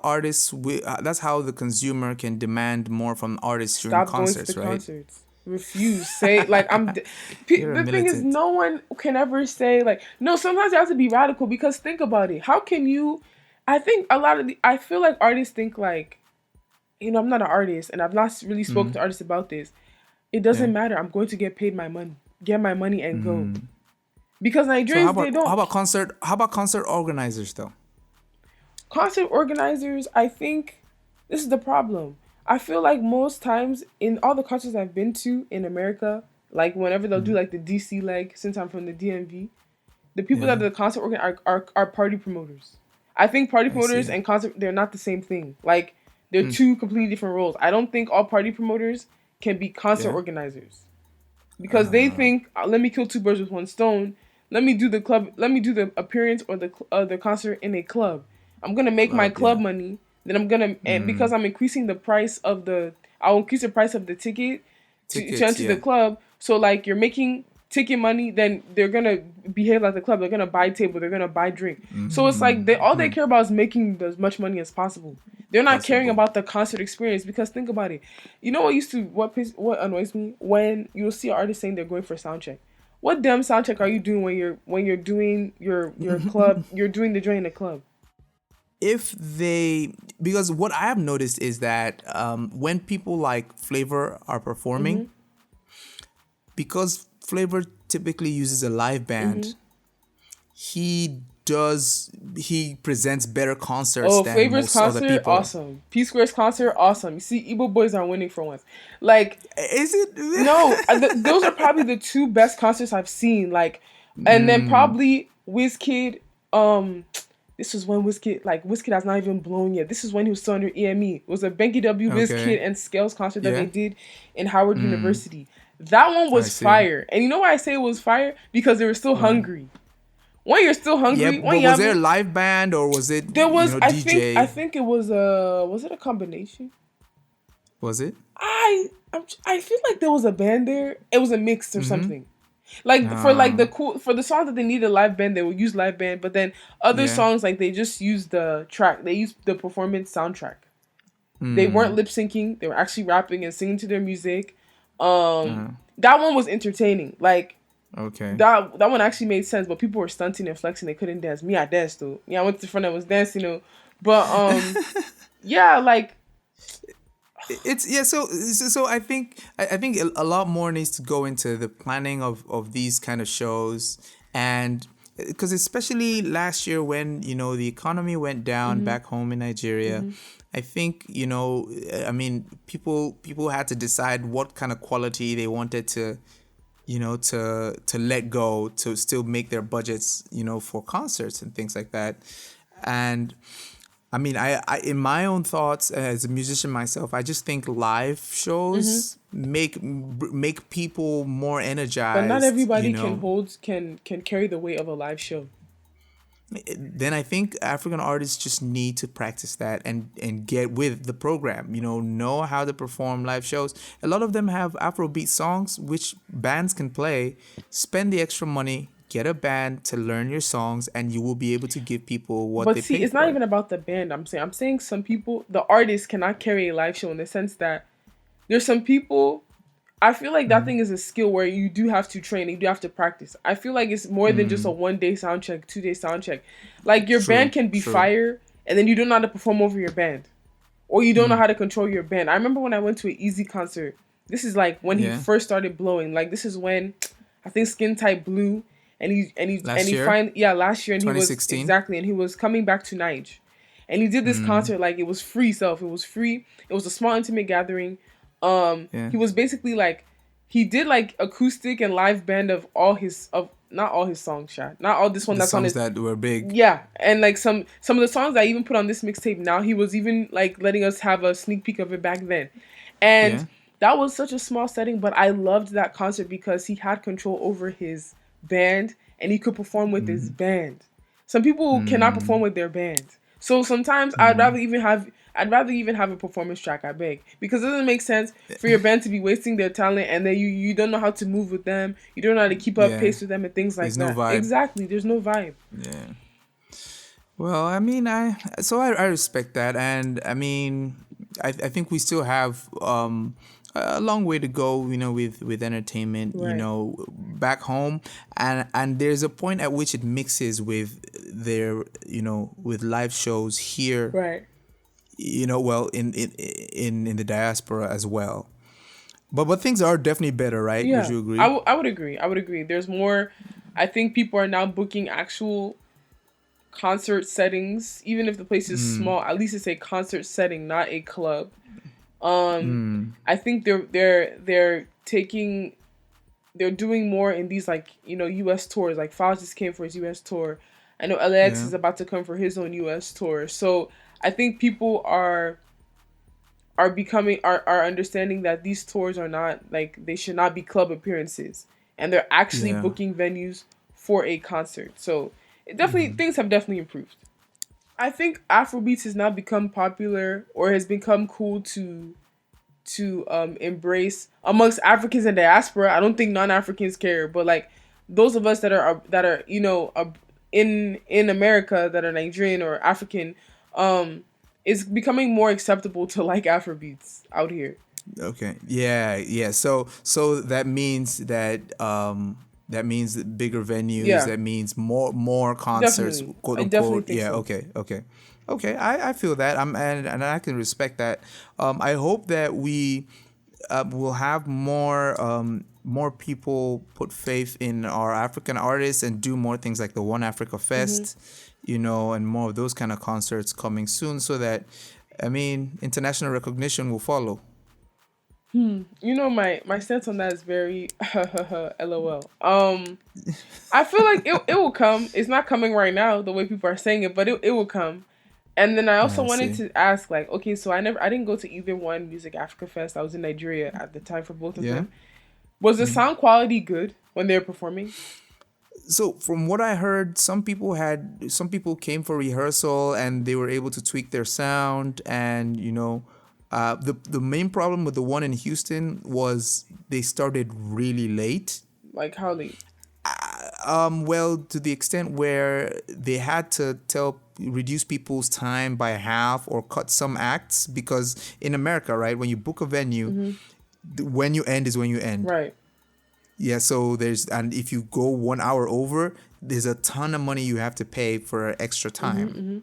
that's how the consumer can demand more from artists during concerts, right? Concerts. Refuse. Say, like, the thing is, no one can ever say, like, no, sometimes you have to be radical, because think about it. How can you... I think I feel like artists think, like, I'm not an artist, and I've not really spoken to artists about this. It doesn't matter. I'm going to get paid my money. Get my money and go. Because Nigerians, they don't... How about concert organizers, though? Concert organizers, I think this is the problem. I feel like most times in all the concerts I've been to in America, like whenever they'll do like the DC leg, since I'm from the DMV, the people that are the concert organizers are party promoters. I think party promoters and concert, they're not the same thing. Like, they're two completely different roles. I don't think all party promoters can be concert organizers. Because they think, let me kill two birds with one stone. Let me do the appearance or the concert in a club. I'm going to make my club money. Then I'm going to, and because I'm increasing the price of I'll increase the price of the ticket to enter the club. So, like, you're making ticket money, then they're going to behave like the club. They're going to buy table. They're going to buy drink. So it's like, all they care about is making as much money as possible. They're not caring about the concert experience, because think about it. You know what annoys me? When you'll see an artist saying they're going for sound check. What damn sound check are you doing when you're doing your club, you're doing the joint in the club? Because what I have noticed is that when people like Flavor are performing, because Flavor typically uses a live band, he presents better concerts than Flavor's most concert, other people. Awesome. P Square's concert, awesome. You see, Igbo boys are winning for once. Like, is it? No, those are probably the two best concerts I've seen. Like, and then probably Wizkid. This was when Wizkid has not even blown yet. This is when he was still under EME. It was a Benky W, Wizkid, and Scales concert that they did in Howard University. That one was fire. And you know why I say it was fire? Because they were still hungry. When you're still hungry... Yeah, but was there a live band, or was it there was, DJ? I think it was a combination? Was it? I feel like there was a band there. It was a mix or something. Like, for like for the songs that they needed a live band, they would use live band. But then other songs, like, they just used the track. They used the performance soundtrack. They weren't lip syncing. They were actually rapping and singing to their music. That one was entertaining. Like, that one actually made sense. But people were stunting and flexing. They couldn't dance. Me, I danced though. Yeah, I went to the front and was dancing though. But yeah, like. So I think a lot more needs to go into the planning of these kind of shows, and because especially last year when, the economy went down back home in Nigeria, I think, I mean, people had to decide what kind of quality they wanted to, to let go to still make their budgets, for concerts and things like that. And I mean, I in my own thoughts as a musician myself, I just think live shows make people more energized. But not everybody can carry the weight of a live show. Then I think African artists just need to practice that and get with the program, know how to perform live shows. A lot of them have Afrobeat songs, which bands can play. Spend the extra money, get a band to learn your songs, and you will be able to give people what they pay for. But see, it's not even about the band. I'm saying some people, the artists cannot carry a live show in the sense that there's some people. I feel like that thing is a skill where you do have to train, you do have to practice. I feel like it's more than just a 1-day sound check, 2-day sound check. Like your band can be fire, and then you don't know how to perform over your band, or you don't know how to control your band. I remember when I went to an Easy concert. This is like when he first started blowing. Like this is when I think Skin Tight blew, and he last year, and 2016. He was exactly, and he was coming back to Niger, and he did this concert like it was free stuff. It was free. It was a small intimate gathering. He was basically like, he did like acoustic and live band of not all his songs, not all this one that's on his that were big. Yeah, and like some of the songs I even put on this mixtape now, he was even like letting us have a sneak peek of it back then, and that was such a small setting, but I loved that concert because he had control over his band and he could perform with his band. Some people cannot perform with their band, so sometimes I'd rather even have a performance track, I beg. Because it doesn't make sense for your band to be wasting their talent and then you don't know how to move with them. You don't know how to keep up pace with them and things like that. There's no vibe. Exactly. There's no vibe. Yeah. Well, I mean, I respect that. And I mean, I think we still have a long way to go, with entertainment, back home. And there's a point at which it mixes with their, with live shows here. Right. Well, in the diaspora as well. But things are definitely better, right? Yeah. Would you agree? I would agree. There's more. I think people are now booking actual concert settings, even if the place is small. At least it's a concert setting, not a club. I think they're doing more in these U.S. tours. Like Files just came for his U.S. tour. I know LAX is about to come for his own U.S. tour. So I think people are understanding that these tours are not they should not be club appearances, and they're actually booking venues for a concert. So it definitely things have definitely improved. I think Afrobeats has now become popular or has become cool to embrace amongst Africans and diaspora. I don't think non-Africans care, but those of us that are in America that are Nigerian or African. It's becoming more acceptable to like Afrobeats out here. Okay. Yeah. So that means that bigger venues. Yeah. That means more concerts. Definitely. Quote unquote. I definitely think so. Okay. I feel that. And I can respect that. I hope that we will have more people put faith in our African artists and do more things like the One Africa Fest. And more of those kind of concerts coming soon so that, international recognition will follow. My stance on that is very LOL. I feel like it will come. It's not coming right now the way people are saying it, but it will come. And then I also wanted to ask, okay, so I didn't go to either one Music Africa Fest. I was in Nigeria at the time for both of them. Was the sound quality good when they were performing? So from what I heard, some people came for rehearsal and they were able to tweak their sound. And, the main problem with the one in Houston was they started really late. Like how late? Well, to the extent where they had to reduce people's time by half or cut some acts, because in America, right, when you book a venue, when you end is when you end. Right. Yeah, so and if you go 1 hour over, there's a ton of money you have to pay for extra time.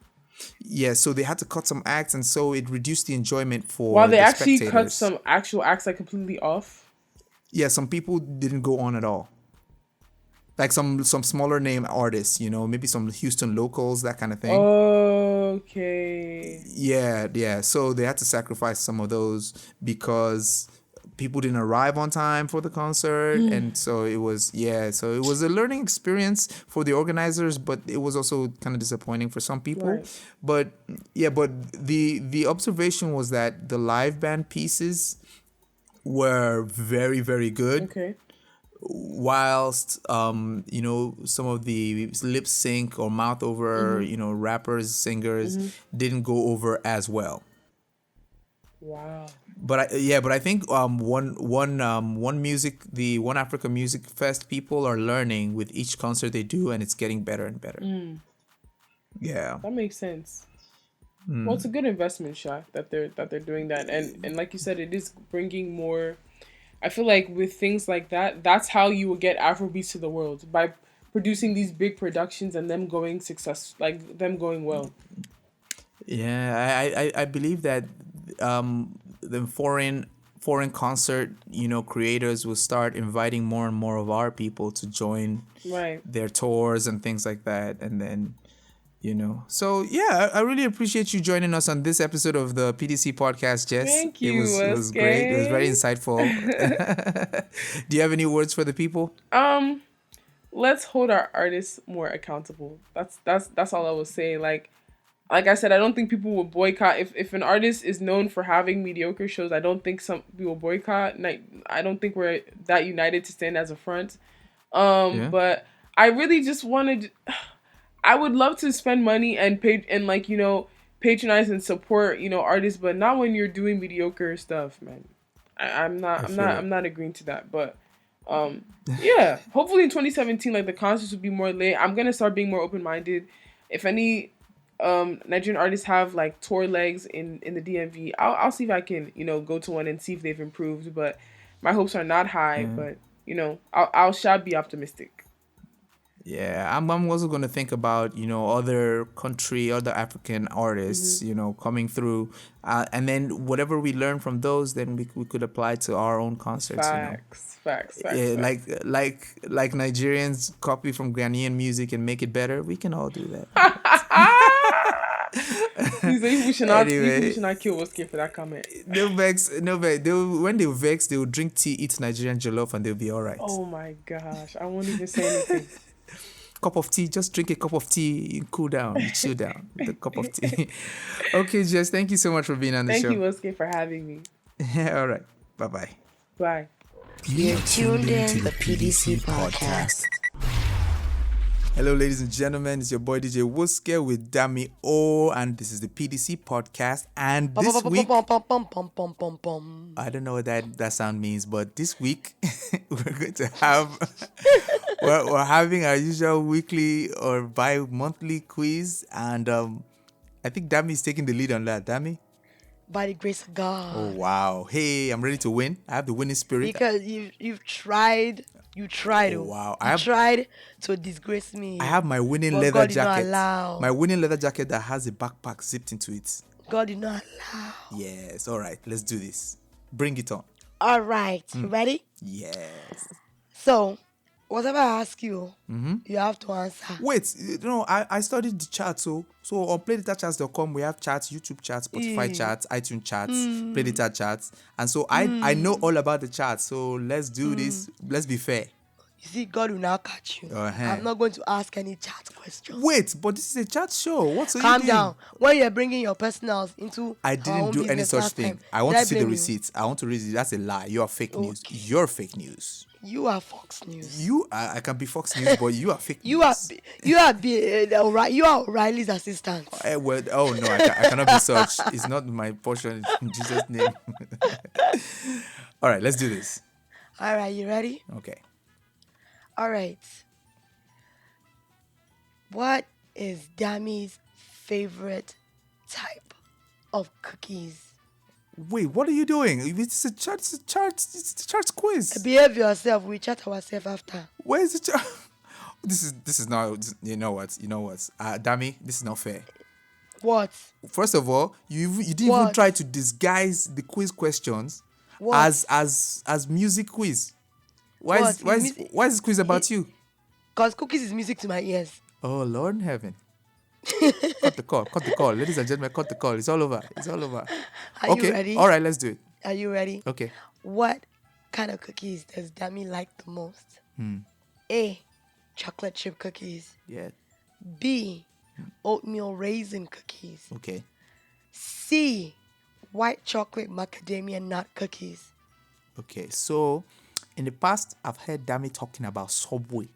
Yeah, so they had to cut some acts, and so it reduced the enjoyment for While they the actually spectators. cut some actual acts completely off. Yeah, some people didn't go on at all. Like some smaller name artists, maybe some Houston locals, that kind of thing. Okay. Yeah. So they had to sacrifice some of those because people didn't arrive on time for the concert, and so it was a learning experience for the organizers, but it was also kind of disappointing for some people. Right. But the observation was that the live band pieces were very, very good. Okay. Whilst some of the lip sync or mouth over rappers, singers didn't go over as well. Wow. But I think the One Africa Music Fest people are learning with each concert they do, and it's getting better and better. Yeah, that makes sense. Well, it's a good investment, Sha, that they're doing that, and like you said, it is bringing more. I feel like with things like that, that's how you will get Afrobeats to the world, by producing these big productions and them going well. Yeah, I believe that the foreign concert creators will start inviting more and more of our people to join their tours and things like that, and then so yeah, I really appreciate you joining us on this episode of the PDC Podcast, Jess. Thank you. It was great. It was very insightful. Do you have any words for the people? Let's hold our artists more accountable. That's all I will say. Like I said, I don't think people will boycott. If an artist is known for having mediocre shows, I don't think some people will boycott. I don't think we're that united to stand as a front. But I really just wanted. I would love to spend money and pay and patronize and support artists, but not when you're doing mediocre stuff, man. I'm not agreeing to that. But yeah, hopefully in 2017, the concerts will be more lit. I'm gonna start being more open minded. If any Nigerian artists have tour legs in the DMV, I'll see if I can go to one and see if they've improved. But my hopes are not high. But I shall be optimistic. Yeah, I'm also going to think about, other African artists, coming through. And then whatever we learn from those, then we could apply to our own concerts. Facts. Yeah, like Nigerians copy from Ghanaian music and make it better. We can all do that. We should not kill Woske for that comment. No vex. When they vex, they will drink tea, eat Nigerian jollof, and they'll be all right. Oh my gosh, I won't even say anything. Cup of tea, just drink a cup of tea, you cool down, you chill down with a cup of tea. Okay, Jess, thank you so much for being on the show. Thank you, Woske, for having me. Yeah, all right. Bye-bye. Bye. You're tuned in to the PDC Podcast. Hello, ladies and gentlemen. It's your boy DJ Woske with Dammy O, and this is the PDC Podcast. And this week, I don't know what that sound means, but this week we're going to have we're having our usual weekly or bi-monthly quiz, and I think Dammy is taking the lead on that. Dammy? By the grace of God. Oh wow! Hey, I'm ready to win. I have the winning spirit. Because you've tried. You tried. Oh, wow. You tried to disgrace me. I have my winning but leather God did jacket. Not allow. My winning leather jacket that has a backpack zipped into it. God did not allow. Yes. All right. Let's do this. Bring it on. All right. Ready? Yes. So, whatever I ask you, you have to answer. Wait. I studied the chart. So on playdata.charts.com, we have charts, YouTube charts, Spotify charts, iTunes charts, Playdata charts. And so I know all about the charts. So let's do this. Let's be fair. You see, God will now catch you. I'm not going to ask any chat questions. Wait, but this is a chat show. What's so Calm down. When you're bringing your personals into I didn't do any such thing. I want to see the receipts. I want to read it. That's a lie. You are fake news. You're fake news. You are Fox News. I can be Fox News, but you are fake news. You are O'Reilly's assistant. No, I cannot be such. It's not my portion in Jesus' name. All right, let's do this. All right, you ready? Okay. All right. What is Dammy's favorite type of cookies? Wait, what are you doing? It's a charts quiz. Behave yourself. We chat ourselves after. Where is the chart? This is not. You know what? Dammy, this is not fair. What? First of all, you didn't even try to disguise the quiz questions as music quiz. Why is this quiz about you? Because cookies is music to my ears. Oh, Lord in heaven. Cut the call. Ladies and gentlemen, cut the call. It's all over. Are you ready? All right, let's do it. Are you ready? Okay. What kind of cookies does Dammy like the most? A, chocolate chip cookies. Yeah. B, oatmeal raisin cookies. Okay. C, white chocolate macadamia nut cookies. Okay, so in the past, I've heard Dammy talking about Subway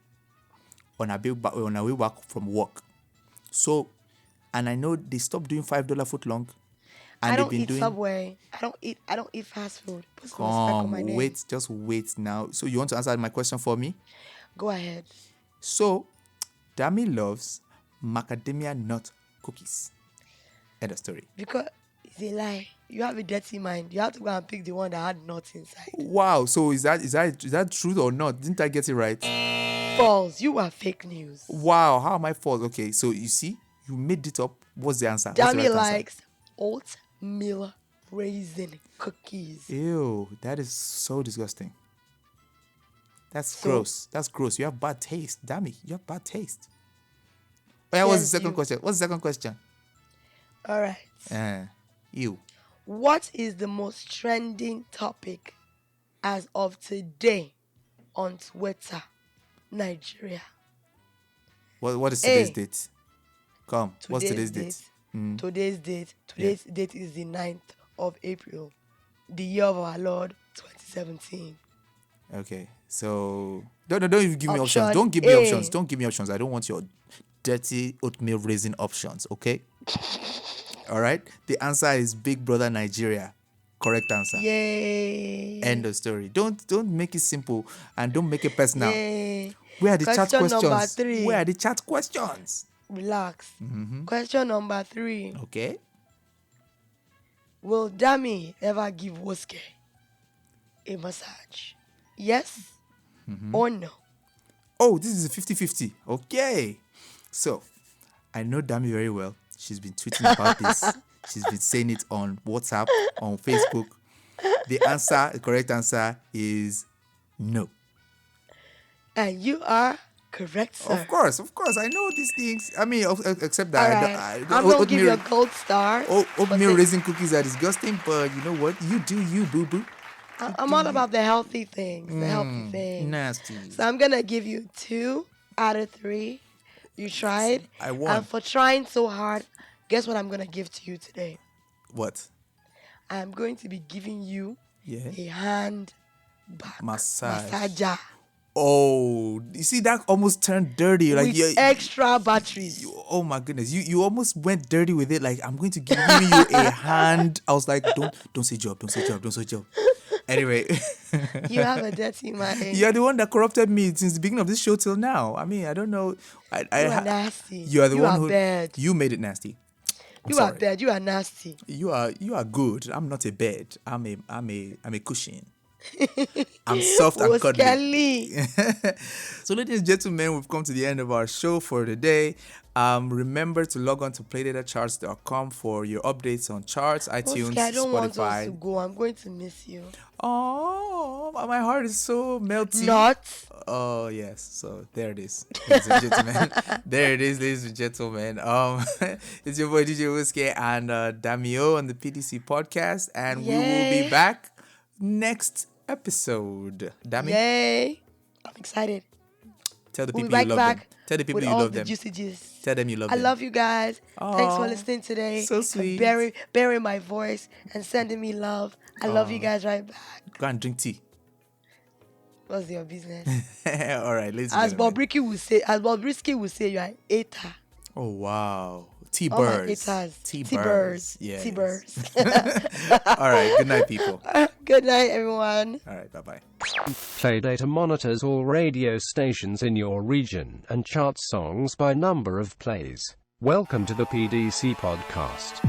on our way back from work. So, and I know they stopped doing $5 footlong. And I don't eat Subway. I don't eat fast food. Put some respect on my name. Just wait now. So you want to answer my question for me? Go ahead. So, Dammy loves macadamia nut cookies. End of story. Because it's a lie. You have a dirty mind. You have to go and pick the one that had nuts inside. Wow. So is that truth or not? Didn't I get it right? False. You are fake news. Wow. How am I false? Okay. So you see, you made it up. What's the answer? Dammy likes oatmeal raisin cookies. Ew. That is so disgusting. That's gross. That's gross. You have bad taste. Dammy, you have bad taste. Oh, yeah, what's the second question? What's the second question? All right. You. What is the most trending topic as of today on Twitter, Nigeria? What is today's date? Come. What's today's date? Today's date is the 9th of April, the year of our Lord 2017. Okay. So don't even give me options. Don't give me options. Don't give me options. I don't want your dirty oatmeal raisin options. Okay. All right. The answer is Big Brother Nigeria. Correct answer. Yay. End of story. Don't make it simple and don't make it personal. Yay. Where are the chat questions? Number 3. Where are the chat questions? Relax. Question number 3. Okay. Will Dammy ever give Woske a massage? Yes or no? Oh, this is a 50-50. Okay. So, I know Dammy very well. She's been tweeting about this. She's been saying it on WhatsApp, on Facebook. The correct answer is no. And you are correct, sir. Of course. I know these things. I mean, except that right. I'm going to give you a gold star. Oatmeal raisin cookies are disgusting, but you know what? You do you, boo-boo. I'm all about the healthy things. Nasty. So I'm going to give you 2 out of 3. You tried. I won. And for trying so hard, guess what I'm going to give to you today? What? I'm going to be giving you a hand massager. Oh, you see, that almost turned dirty. Like with extra batteries. Oh my goodness, you almost went dirty with it. Like, I'm going to give you a hand. I was like, don't say job. Anyway, you have a dirty mind. You're the one that corrupted me since the beginning of this show till now. I mean, I don't know. You are nasty. You are the one who bad. You made it nasty. You are bad. You are nasty. You are good. I'm not a bed. I'm a cushion. I'm soft and cuddly. So, ladies and gentlemen, we've come to the end of our show for today. Remember to log on to playdatacharts.com for your updates on charts, iTunes, Woske, I don't Spotify. want us to go. I'm going to miss you. Oh, my heart is so melty. Not. Oh, yes. So there it is, ladies and gentlemen. There it is, ladies and gentlemen. It's your boy DJ Woske and Dammy on the PDC Podcast, and we will be back next episode. Dammy? Yay. I'm excited. Tell the people you love them. Tell the people you love them. Juices. Tell them you love them. I love you guys. Thanks for listening today. So sweet. Bearing my voice and sending me love. I love you guys right back. Go and drink tea. What's your business? All right, let's As Bobrisky will say, you are an eater. Oh, wow. T-birds. T-birds. Yes. T-birds. All right. Good night, people. Good night, everyone. All right. Bye-bye. Playdata monitors all radio stations in your region and charts songs by number of plays. Welcome to the PDC Podcast.